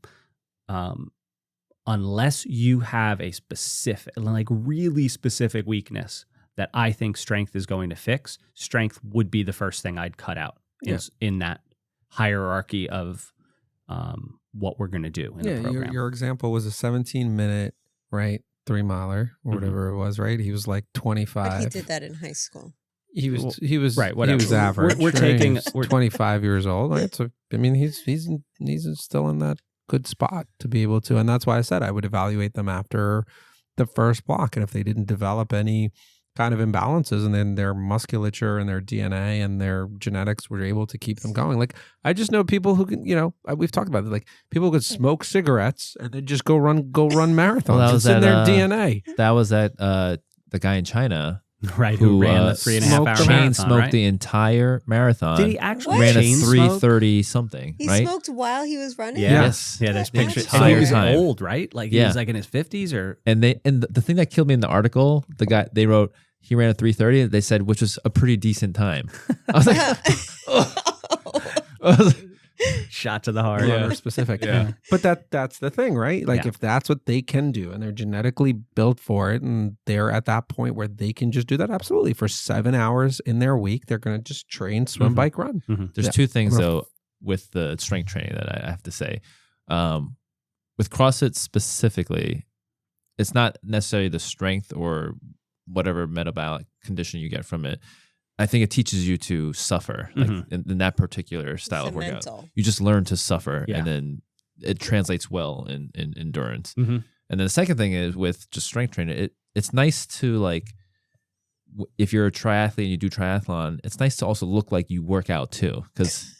unless you have a specific, really specific weakness that I think strength is going to fix, strength would be the first thing I'd cut out in that hierarchy of what we're going to do in the program. Your example was a 17-minute, right, 3-miler or whatever it was, right? He was like 25. But he did that in high school. He was right. He was average. We're taking. We're 25 years old, right? So I mean, he's still in that good spot to be able to, and that's why I said I would evaluate them after the first block, and if they didn't develop any kind of imbalances, and then their musculature and their DNA and their genetics were able to keep them going. Like I just know people who can, we've talked about it. Like people who could smoke cigarettes and then just go run marathons. Well, that was it's in their that, DNA. That was the guy in China Right, who ran the 3.5 hour smoked chain marathon, smoked right? the entire marathon. Did he actually What? ran a chain smoke? 3:30 something, He right? smoked while he was running. Yeah. Yes. Yeah, there's What? pictures. Entire And he was time. old, right? Like he Yeah. was like in his 50s or And the thing that killed me in the article, the guy they wrote he ran a 3:30. They said, which was a pretty decent time. I was like, I was like, shot to the heart. Yeah. Runner specific. Yeah. But that's the thing, right? Like Yeah. if that's what they can do and they're genetically built for it and they're at that point where they can just do that, absolutely. For 7 hours in their week, they're going to just train, swim, Mhm. bike, run. there's Yeah. two things I'm gonna- though with the strength training that I have to say. With CrossFit specifically, it's not necessarily the strength or whatever metabolic condition you get from it. I think it teaches you to suffer, like Mhm. in that particular style It's of a workout. mental. You just learn to suffer, Yeah. and then it translates well in endurance. Mm-hmm. And then the second thing is with just strength training, it's nice to like, if you're a triathlete and you do triathlon, it's nice to also look like you work out too. Because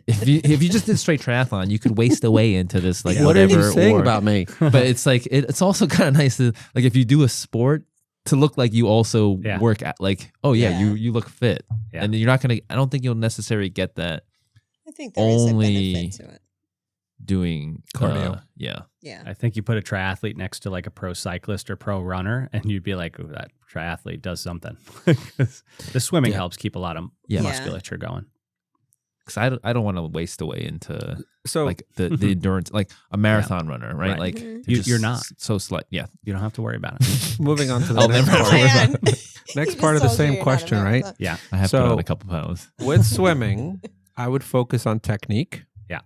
if you just did straight triathlon, you could waste away into this like What are whatever. you saying or- about me? But it's like it's also kind of nice to like if you do a sport to look like you also Yeah. work at like, oh yeah, Yeah. you look fit, Yeah. and you're not gonna. I don't think you'll necessarily get that I think there is Only- a benefit to it. doing Cardio. Yeah. Yeah. I think you put a triathlete next to like a pro cyclist or pro runner, and you'd be like, "Ooh, that triathlete does something." 'Cause the swimming Yeah. helps keep a lot of Yeah. musculature going. Because I don't want to waste away into So like the endurance, like a marathon runner, right? Right. Like Mhm. they're You're just not. so slight. Yeah. You don't have to worry about it. moving on to the I'll next never have part. to worry about Next part of the same question, right? Yeah. I have to put So- on a couple pounds. With swimming, I would focus on technique. Yeah.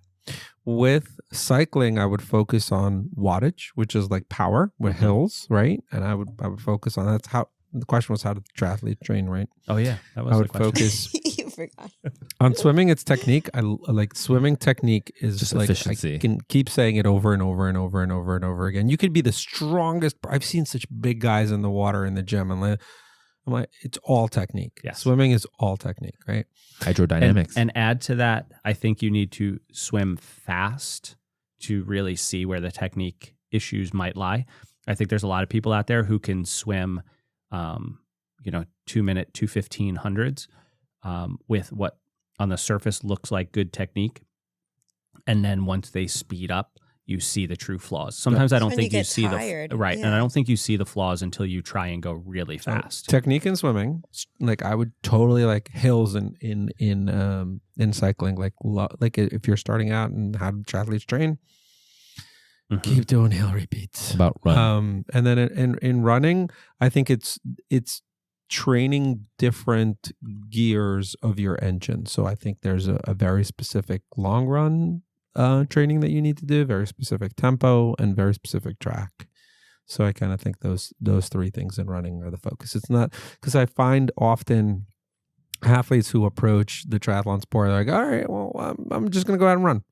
With cycling, I would focus on wattage, which is like power with Mhm. hills, right? And I would focus on that's how the question was how did the triathlete train, right? Oh yeah, that was I the would question. focus You forgot. on swimming. It's technique. I like swimming technique is Just like efficiency. I can keep saying it over and over and over and over and over again. You could be the strongest. I've seen such big guys in the water in the gym, and I'm like, it's all technique. Yes. Swimming is all technique, right? Hydrodynamics. And add to that, I think you need to swim fast to really see where the technique issues might lie. I think there's a lot of people out there who can swim, 2-minute, 2:1500s with what on the surface looks like good technique. And then once they speed up, you see the true flaws. Sometimes I don't When you think you get see tired, the right, and yeah. I don't think you see the flaws until you try and go really So, fast. technique in swimming, like I would totally like hills in cycling, like if you're starting out and how do triathletes train, Mhm. keep doing hill repeats. about run. And then in running, I think it's training different gears of your engine. So I think there's a very specific long run training that you need to do, very specific tempo, and very specific track. So I kind of think those three things in running are the focus. It's not because I find often athletes who approach the triathlon sport, they're like, all right, well, I'm just going to go out and run.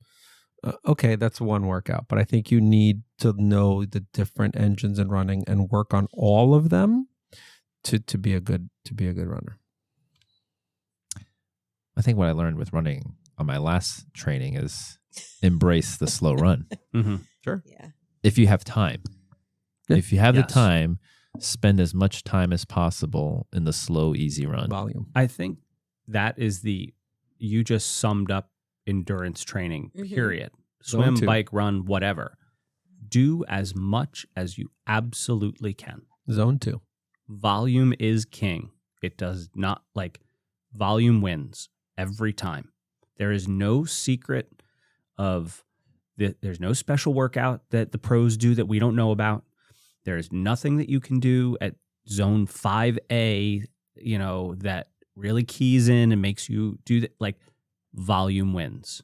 Okay, that's one workout, but I think you need to know the different engines in running and work on all of them to be a good runner. I think what I learned with running on my last training is embrace the slow run. Mhm. Yeah. If you have time. Yeah. If you have Yes. the time, spend as much time as possible in the slow, easy run. Volume. I think that is you just summed up endurance training, Mhm. period. Zone Swim, 2. bike, run, whatever. Do as much as you absolutely can. Zone 2. Volume is king. It does not volume wins every time. There is no secret there's no special workout that the pros do that we don't know about. There is nothing that you can do at zone 5A, that really keys in and makes you do that. Like volume wins.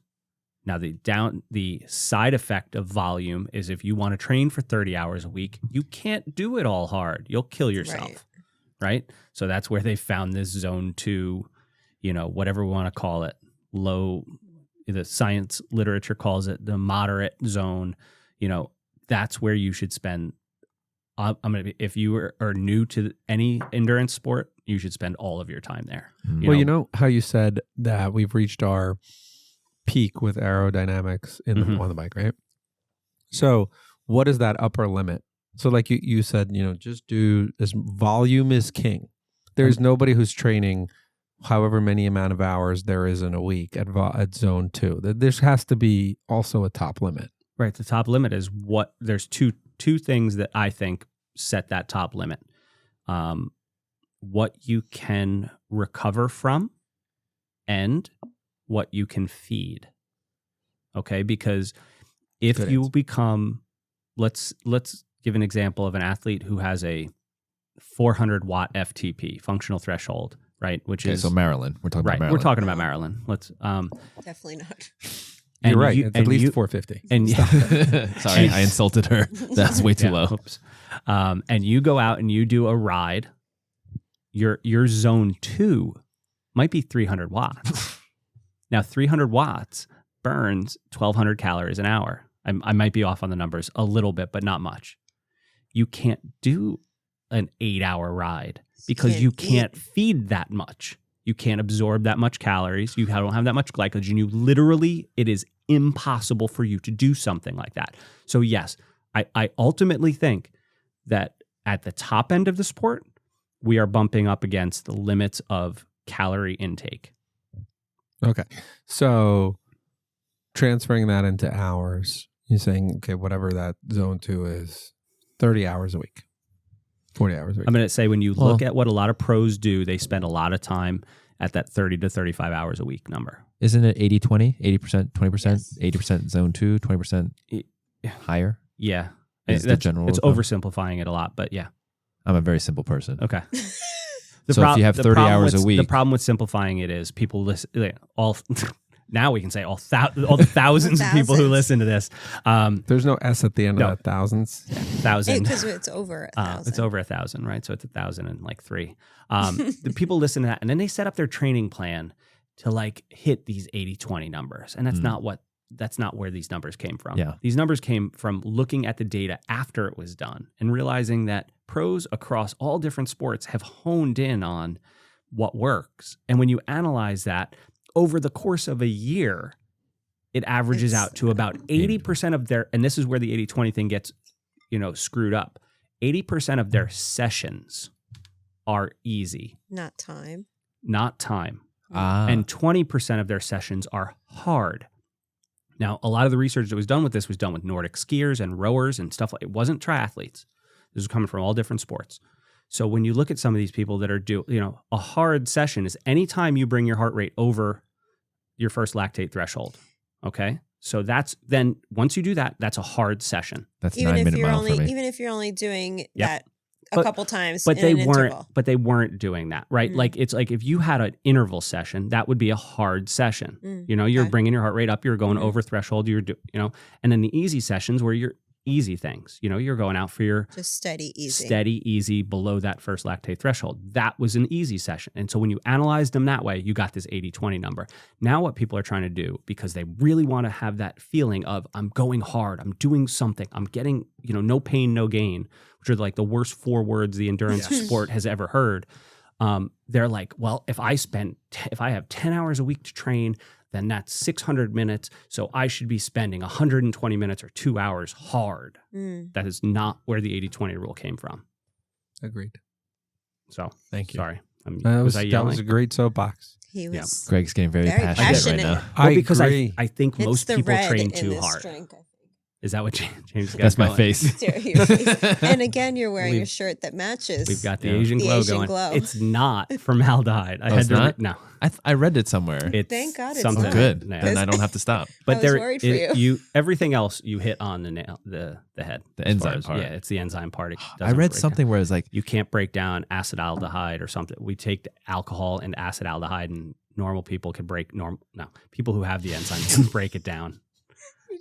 Now the side effect of volume is if you want to train for 30 hours a week, you can't do it all hard. You'll kill yourself. Right? So that's where they found this zone 2, whatever we want to call it, low, the science literature calls it the moderate zone. That's where you should spend I'm gonna be, if you are new to any endurance sport, you should spend all of your time there. Well, you know how you said that we've reached our peak with aerodynamics in the, on the bike, right? So what is that upper limit? So like you said, just do as volume is king. There's nobody who's training however many amount of hours there is in a week at zone 2. There has to be also a top limit. Right. The top limit is what there's two things that I think set that top limit. What you can recover from and what you can feed. Okay. Because if Good you answer. become, let's give an example of an athlete who has a 400 watt FTP, functional threshold, right? Which Okay, is so Maryland. We're talking right. about Maryland. We're talking about Maryland. Let's Definitely not. You're and right. you- It's and at least you- 450. and Sorry, I insulted her. That's way too Yeah, low. oops. And you go out and you do a ride. Your zone 2 might be 300 watts. Now, 300 watts burns 1,200 calories an hour. I might be off on the numbers a little bit, but not much. You can't do an 8-hour ride because you can't feed that much. You can't absorb that much calories. You don't have that much glycogen. You literally, it is impossible for you to do something like that. So yes, I ultimately think that at the top end of the sport, we are bumping up against the limits of calorie intake. Okay. So transferring that into hours, you're saying, okay, whatever that zone 2 is, 30 hours a week, 40 hours a week. I'm going to say when you look at what a lot of pros do, they spend a lot of time at that 30 to 35 hours a week number. Isn't it 80-20? 80%, 20%, Yes. 80% zone 2, 20% higher? Yeah. Is the general it's rule of oversimplifying it a lot, but yeah. I'm a very simple person. Okay. So if you have 30 hours a week- the problem with simplifying it is people listen. All now we can say all the thousands of people who Thousands. listen to this. There's no S at the end No. of that, thousands. Thousand. Because it's over 1,000. It's over 1,000, right? So it's 1,003. The people listen to that, and then they set up their training plan to like hit these 80-20 numbers, and that's not where these numbers came from. Yeah. These numbers came from looking at the data after it was done and realizing that pros across all different sports have honed in on what works. And when you analyze that over the course of a year, it averages out to about 80% of their, and this is where the 80-20 thing gets, screwed up. 80% of their sessions are easy, Not time. not time. Ah. And 20% of their sessions are hard. Now, a lot of the research that was done with this was done with Nordic skiers and rowers and stuff like it wasn't triathletes. This was coming from all different sports. So when you look at some of these people that are a hard session is anytime you bring your heart rate over your first lactate threshold. Okay. So that's then once you do that, that's a hard session. That's Even 9 if minute you're mile only for me. even if you're only doing Yep. that a But- couple times But in they an weren't interval. but they weren't doing that, right? Mhm. Like it's like if you had an interval session, that would be a hard session. Mm, You're okay. bringing your heart rate up, you're going Mhm. over threshold, and then the easy sessions where you're easy things, you're going out for your Just steady, easy. steady, easy below that first lactate threshold. That was an easy session. And so when you analyzed them that way, you got this 80-20 number. Now what people are trying to do, because they really want to have that feeling of I'm going hard, I'm doing something, I'm getting, no pain, no gain, which are like the worst 4 words the endurance sport has ever heard. They're like, well, if I have 10 hours a week to train, then that's 600 minutes. So I should be spending 120 minutes or 2 hours hard. Mm. That is not where the 80-20 rule came from. Agreed. So Thank you. sorry. That was I that yelling? was a great soapbox. He was Greg's getting very, Very passionate, passionate. right now. Well, because agree. I think it's most the people red train in too this hard. drink, I think. Is that what James got That's my going? face. Your face. And again, you're wearing a We've- shirt that matches. We've got the Yeah. Asian The glow Asian going. glow. It's not formaldehyde. I Oh, had it's to not? no. I read it somewhere. It's Thank God it's something. Oh, not. good. No. Then I don't have to stop. But I was there, worried for you. everything else you hit on the nail, the head. The as far enzyme as- part. Yeah, it's the enzyme part. It I doesn't read break something where it's like, you can't break down acetaldehyde or something. We take alcohol and acetaldehyde, and normal people can break people who have the enzyme can break it down.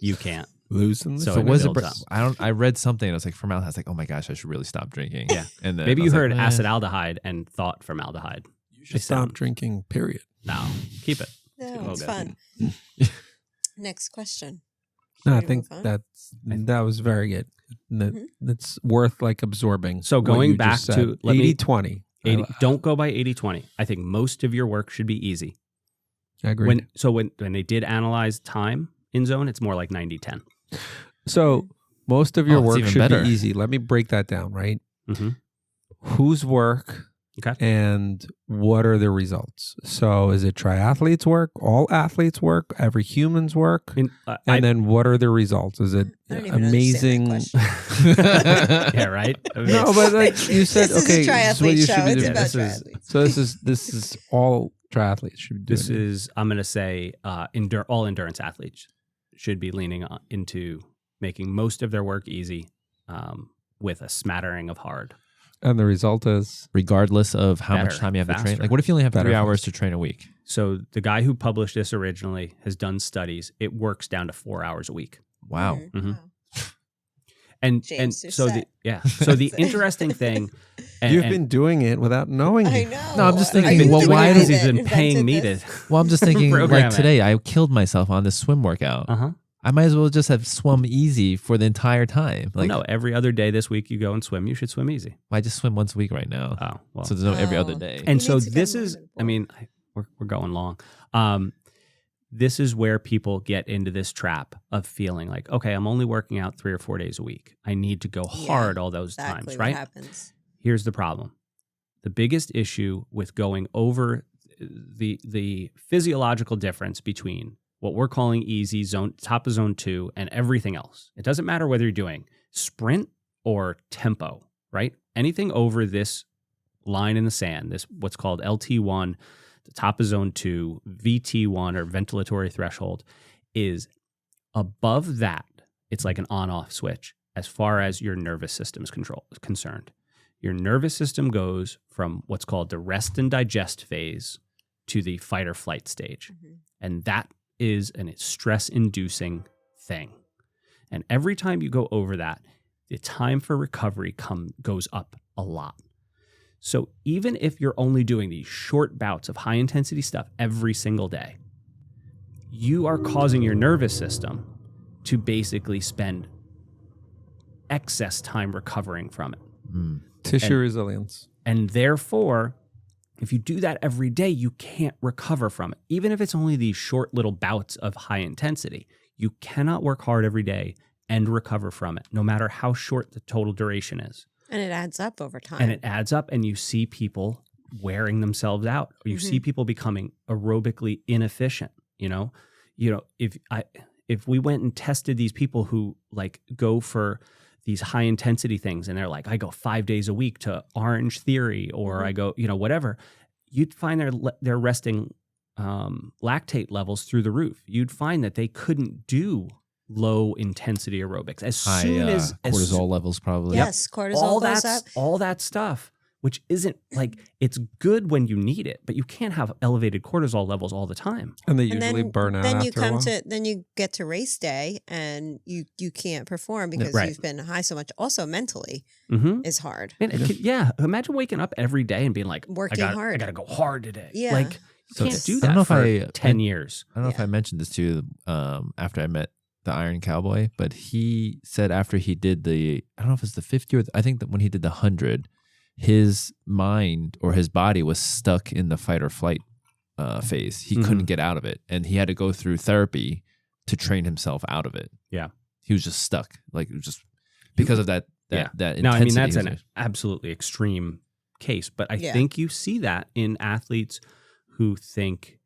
You can't. Losing the So so it was it? builds I don't. I read something. And I was like, formaldehyde. I was like, oh my gosh, I should really stop drinking. Yeah. And then Maybe I you was heard like, eh. acetaldehyde and thought formaldehyde. You should stop drinking, period. No, keep it. No, Oh, it's good. fun. Next question. No, I Ready to think move on? that was very good. Mhm. That's worth like absorbing. So what going you back just said. to- let me- 80-20. 80, don't go by 80-20. I think most of your work should be easy. I agree. When they did analyze time in Zone, it's more like 90-10. So most of your Oh, it's work even should better. be easy. Let me break that down, right? Mm-hmm. Whose work Okay. and what are the results? So is it triathletes' work, all athletes' work, every human's work? And then what are the results? Is it I don't even amazing? understand that Yeah, right. No, but like you said, This is a okay, this is what triathlete you show. should be It's doing. about This is- triathletes. So this is all triathletes should be doing. This is, I'm going to say, all endurance athletes should be leaning into making most of their work easy with a smattering of hard. and the result is Regardless of how much Better, time you have to train. faster. Like, what if you only have Better, 3 hours faster. to train a week? So the guy who published this originally has done studies. It works down to 4 hours a week. Wow. Mhm. Wow. And James, you're so set. so the interesting thing, you've been doing it without knowing I it. know. No, I'm just I thinking, didn't well, think why I does he's been invented paying me to? this. Well, I'm just thinking, Program like it. today, I killed myself on this swim workout. Uh-huh. I might as well just have swum easy for the entire time. Well, Like, no, every other day this week you go and swim. You should swim easy. I just swim once a week right now. Oh, well. So there's no every other Oh. day. And He so needs to get this more is, than I mean, we're going long. This is where people get into this trap of feeling like, okay, I'm only working out 3 or 4 days a week. I need to go Yeah, hard all those Exactly times, what right? happens. Here's the problem. The biggest issue with going over the physiological difference between what we're calling easy zone, top of zone 2, and everything else. It doesn't matter whether you're doing sprint or tempo, right? Anything over this line in the sand, this what's called LT1, the top of zone 2, VT1 or ventilatory threshold, is above that. It's like an on-off switch as far as your nervous system is concerned. Your nervous system goes from what's called the rest and digest phase to the fight or flight stage. Mhm. And that is a stress-inducing thing. And every time you go over that, the time for recovery goes up a lot. So even if you're only doing these short bouts of high-intensity stuff every single day, you are causing your nervous system to basically spend excess time recovering from it. Mm. Tissue And- resilience. And therefore, if you do that every day, you can't recover from it. Even if it's only these short little bouts of high intensity, you cannot work hard every day and recover from it, no matter how short the total duration is. And it adds up over time. And it adds up, and you see people wearing themselves out, or you see people becoming aerobically inefficient. You know, if we went and tested these people who like go for these high intensity things, and they're like, I go 5 days a week to Orange Theory, or I go, whatever, you'd find their resting lactate levels through the roof. You'd find that they couldn't do low intensity aerobics as High soon as cortisol levels, probably. yes, cortisol goes up. all that stuff, which isn't like, it's good when you need it, but you can't have elevated cortisol levels all the time. And they And usually then, burn out then after you a come while. to then you get to race day and you can't perform because Right. you've been high so much. Also mentally Mm-hmm. is hard. And imagine waking up every day and being like, Working I hard. got to go hard today. Yeah. Like, you So can't do I that don't know if for I- 10 years. I don't know if Yeah. I mentioned this to you after I met the Iron Cowboy, but he said after he did I don't know if it's the 50 or I think that when he did the 100, his mind or his body was stuck in the fight or flight phase. He couldn't get out of it, and he had to go through therapy to train himself out of it. Yeah. He was just stuck, like it was just because of that intensity. Now, I mean, that's he was an absolutely extreme case, but I Yeah. think you see that in athletes who think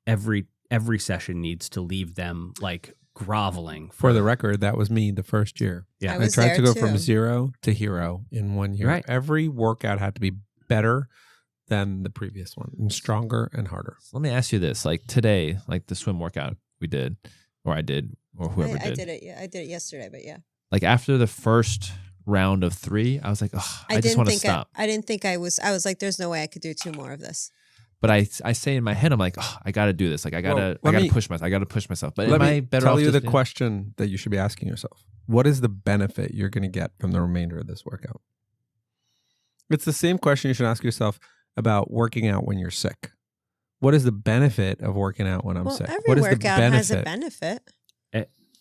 every session needs to leave them like groveling. For the record, that was me the first year. Yeah. I I was tried there to go too. from 0 to hero in 1 year. Right. Every workout had to be better than the previous one, and stronger and harder. So let me ask you this: like today, like the swim workout we did, or I did, or whoever I did it. Yeah, I did it yesterday, but yeah, Like after the first round of 3, I was like, oh, I just didn't want to think stop. I didn't think I was. I was like, there's no way I could do 2 more of this. But I say in my head, I'm like, oh, I got to do this. Like I Well, gotta let me- push myself. I gotta push myself. But Let am me I better tell off you the just- question that you should be asking yourself. What is the benefit you're going to get from the remainder of this workout? It's the same question you should ask yourself about working out when you're sick. What is the benefit of working out when I'm Well, sick? every What is the workout has a benefit.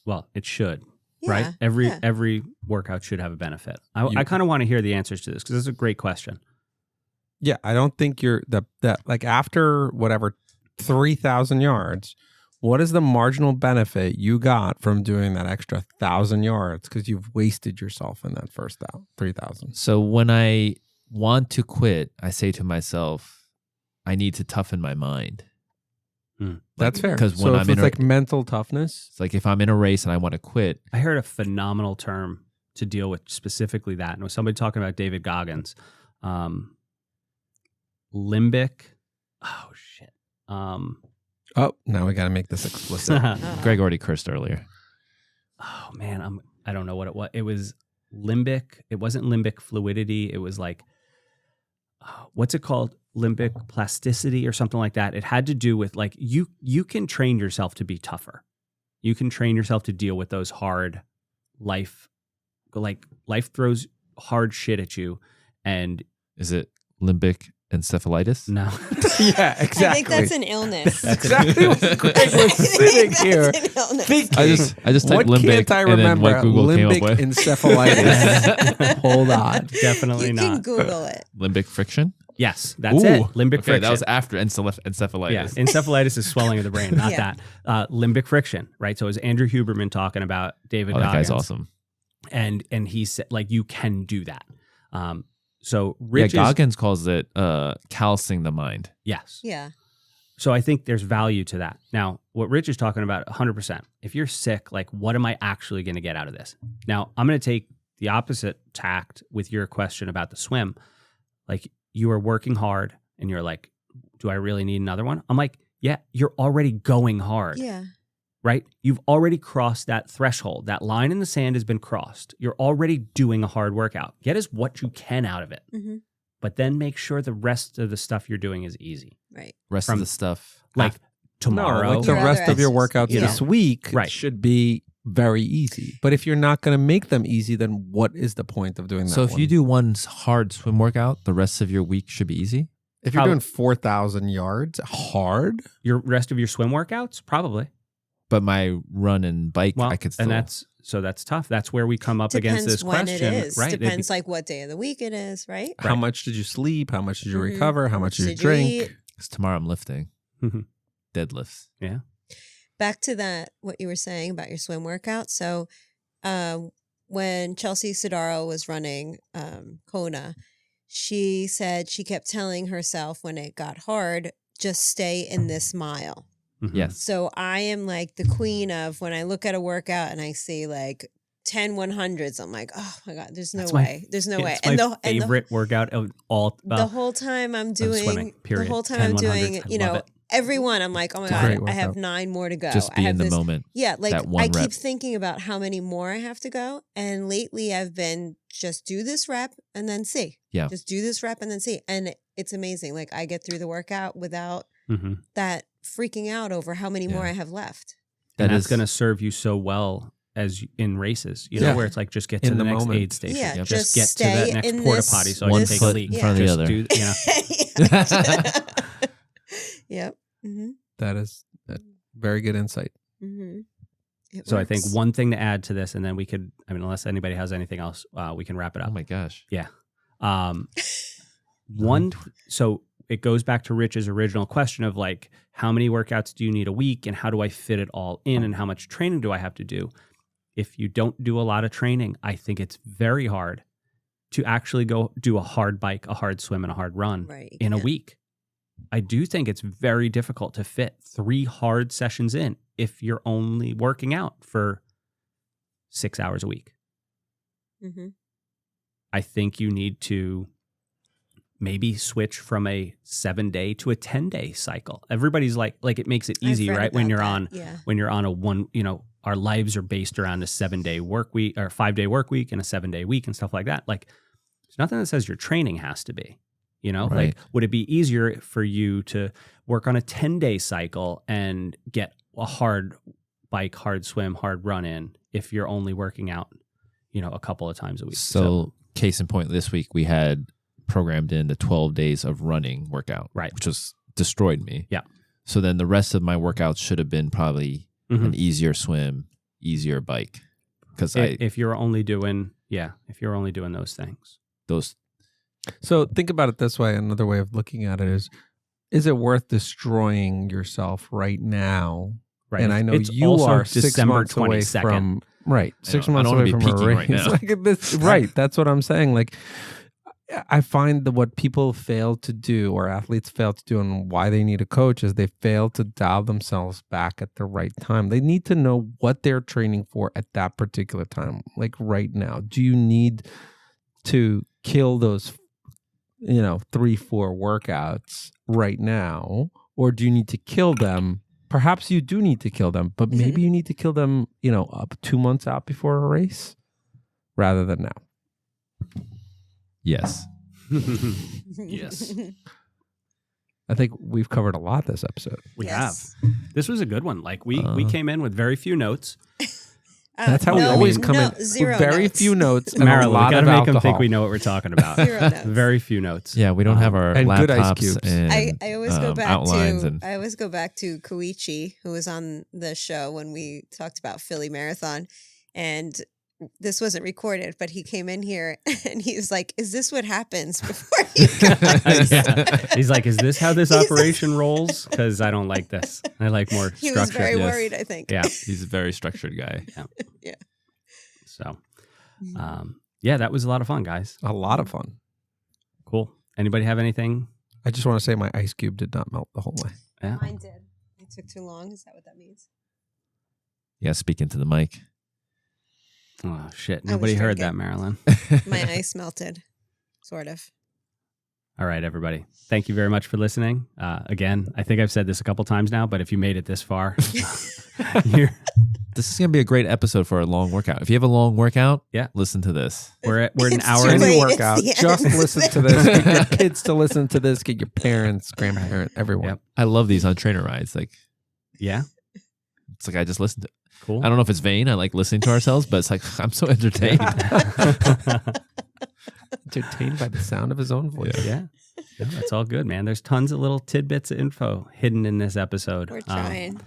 Well, it should. Yeah, Right? yeah. Every workout should have a benefit. You- I kind of want to hear the answers to this because this is a great question. Yeah, I don't think you're that like after whatever 3,000 yards, what is the marginal benefit you got from doing that extra 1,000 yards because you've wasted yourself in that first 3,000? So when I want to quit, I say to myself, I need to toughen my mind. That's fair. 'cause So when if I'm in it's a- like mental toughness, It's like if I'm in a race and I want to quit, I heard a phenomenal term to deal with specifically that. And it was somebody talking about David Goggins. Limbic. Oh, shit. oh, now we got to make this explicit. Greg already cursed earlier. Oh man, I don't know what it was. It was limbic. It wasn't limbic fluidity. It was like, what's it called? Limbic plasticity or something like that. It had to do with like you can train yourself to be tougher. You can train yourself to deal with those hard life throws hard shit at you, and Is it limbic encephalitis? no. Yeah, exactly. I think that's an illness. That's exactly what Greg was sitting here thinking. I just what typed limbic can't I and then remember? what Google came Limbic up with. encephalitis. Hold on. Definitely You not. can Google it. Limbic friction? Yes, that's Ooh. it. Limbic Okay, friction. that was after encephalitis. Yeah, encephalitis is swelling of the brain, not Yeah. that. Limbic friction, right? So it was Andrew Huberman talking about David Oh, that Goggins. guy's awesome. And he said, like, you can do that. So Rich yeah, is, Goggins calls it calcing the mind. yes. Yeah. So I think there's value to that. Now, what Rich is talking about, 100%. If you're sick, like, what am I actually going to get out of this? Now, I'm going to take the opposite tact with your question about the swim. Like, you are working hard and you're like, do I really need another one? I'm like, yeah, you're already going hard, Yeah. right? You've already crossed that threshold. That line in the sand has been crossed. You're already doing a hard workout. Get as what you can out of it, hmm but then make sure the rest of the stuff you're doing is easy. Right. Rest From- of the stuff. Like tomorrow. No, like the Your rest other of your exercises. workouts You this know. week Right. should be very easy. But if you're not going to make them easy, then what is the point of doing that? So if one? you do one hard swim workout, the rest of your week should be easy. if you're Probably- doing 4,000 yards hard, Your rest of your swim workouts, probably. But my run and bike, Well, I could still. and that's tough. That's where we come up Depends against this when question, it is. right? Depends like what day of the week it is, right? how Right. much did you sleep? How much did you Mhm. recover? How much did you Did drink? eat? 'Cause tomorrow I'm lifting Mhm. deadlifts. Back to that, what you were saying about your swim workout. So, when Chelsea Sodaro was running Kona, she said she kept telling herself when it got hard, just stay in this mile. Mhm. Yes. So I am like the queen of when I look at a workout and I see like 10 100s, I'm like, oh my God, there's no That's my- way. There's no way. It's my favorite workout of all. the whole time I'm doing swimming, period. the whole time 10 I'm 100s, doing, I you love know, it. everyone, I'm like, oh my It's a God, great I have workout. 9 more to go. Just I be have in the this, moment. Yeah, like that one I rep. keep thinking about how many more I have to go. And lately I've been just do this rep and then see. Yeah. Just do this rep and then see. And it's amazing. Like I get through the workout without Mhm. that freaking out over how many more Yeah. I have left. And That that's is- going to serve you so well in races, you know, Yeah. where it's like just get to In the the next moment. aid station. Yeah, just just get to stay that next in porta this- potty so I One can take a foot leak. in front of the Just other. do, you know, Yep. Mm-hmm. That is very good insight. Mm-hmm. so I think one thing to add to this, and then we could, I mean, unless anybody has anything else, we can wrap it Oh up. my gosh. So it goes back to Rich's original question of like, how many workouts do you need a week and how do I fit it all in and how much training do I have to do? If you don't do a lot of training, I think it's very hard to actually go do a hard bike, a hard swim, and a hard run Right. in a yeah. week. I do think it's very difficult to fit 3 hard sessions in if you're only working out for 6 hours a week. Mm-hmm. I think you need to maybe switch from a 7-day to a 10-day cycle. Everybody's like it makes it easy, I've read right? When about you're that. on Yeah. when you're on a one, you know, our lives are based around a 7-day work week or 5-day work week and a 7-day week and stuff like that. Like there's nothing that says your training has to be, you know, Right. like would it be easier for you to work on a 10-day cycle and get a hard bike, hard swim, hard run in if you're only working out, you know, a couple of times a week? So, case in point, this week we had programmed in the 12 days of running workout, Right. which was destroyed me. Yeah. So then the rest of my workouts should have been probably Mhm. an easier swim, easier bike because If you're only doing those things. those So think about it this way. Another way of looking at it is it worth destroying yourself right now? Right. And I know It's you also are 6 December months away 22nd. from right. I 6 don't- I months don't wanna away be from a peaking race. right now. Like this, right. That's what I'm saying. Like I find that what people fail to do, or athletes fail to do, and why they need a coach is they fail to dial themselves back at the right time. They need to know what they're training for at that particular time. Like right now, do you need to kill those 3-4 workouts right now, or do you need to kill them? Perhaps you do need to kill them, but maybe you need to kill them up 2 months out before a race rather than now. yes. Yes. I think we've covered a lot this episode. We Yes. have. This was a good one. Like we came in with very few notes. That's how we no, always come in. zero With very notes. few notes and a Marilyn, we lot gotta of make alcohol. them think we know what we're talking about. 0 notes. Very few notes. Yeah, we don't have our and good ice laptops cubes. and I always go back outlines to and I always go back to Koichi, who was on the show when we talked about Philly Marathon, and this wasn't recorded, but he came in here and he was like, "Is this what happens before you guys?" Yeah. He's like, "Is this how this operation rolls? Because I don't like this. I like more He structure." was very Yes. worried, I think. Yeah. he's a very structured guy. So, yeah, that was a lot of fun, guys. A lot of fun. Cool. Anybody have anything? I just want to say my ice cube did not melt the whole way. Yeah. Mine did. It took too long. Is that what that means? Yeah, speak into the mic. Oh shit! I was Nobody heard that, drinking. Marilyn. My ice melted, sort of. All right, everybody. Thank you very much for listening. Again, I think I've said this a couple times now, but if you made it this far, you're, This is gonna be a great episode for a long workout. If you have a long workout, Yeah. listen to this. we're an It's hour too in. late. Any it's workout, the just end. listen to this. Get your kids to listen to this. Get your parents, grandparents, everyone. Yep. I love these on trainer rides. Like Yeah. it's like I just listened to. Cool. I don't know if it's vain. I like listening to ourselves, but it's like I'm so entertained. Entertained by the sound of his own voice. Yeah. No, that's all good, man. There's tons of little tidbits of info hidden in this episode. We're trying.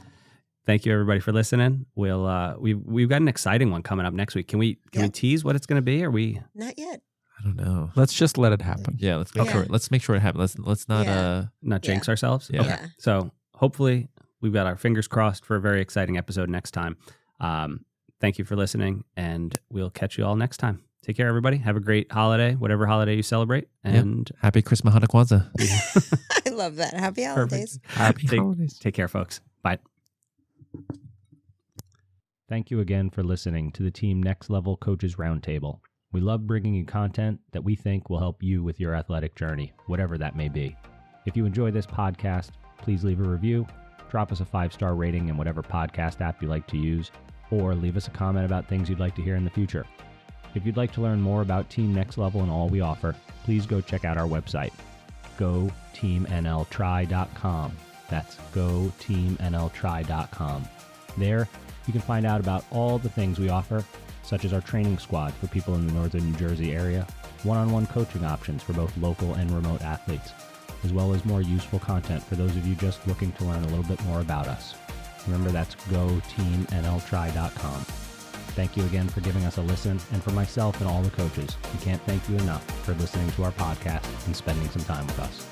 Thank you everybody for listening. We'll we've got an exciting one coming up next week. Can we Yeah. tease what it's going to be? Are we? Not yet. I don't know. Let's just let it happen. Yeah, let's make Okay. sure. Let's make sure it happens. Let's not. Yeah. Not jinx ourselves. Yeah. Okay. Yeah. So hopefully we've got our fingers crossed for a very exciting episode next time. Thank you for listening, and we'll catch you all next time. Take care, everybody. Have a great holiday, whatever holiday you celebrate. And Happy Christmas, Hanukkah, Kwanzaa. I love that. Happy holidays. Happy Take- holidays. take care, folks. Bye. Thank you again for listening to the Team Next Level Coaches Roundtable. We love bringing you content that we think will help you with your athletic journey, whatever that may be. If you enjoy this podcast, please leave a review, drop us a 5-star rating in whatever podcast app you like to use, or leave us a comment about things you'd like to hear in the future. If you'd like to learn more about Team Next Level and all we offer, please go check out our website, goteamnltry.com. That's goteamnltry.com. There, you can find out about all the things we offer, such as our training squad for people in the northern New Jersey area, one-on-one coaching options for both local and remote athletes, as well as more useful content for those of you just looking to learn a little bit more about us. Remember, that's goteamnltry.com. Thank you again for giving us a listen, and for myself and all the coaches, we can't thank you enough for listening to our podcast and spending some time with us.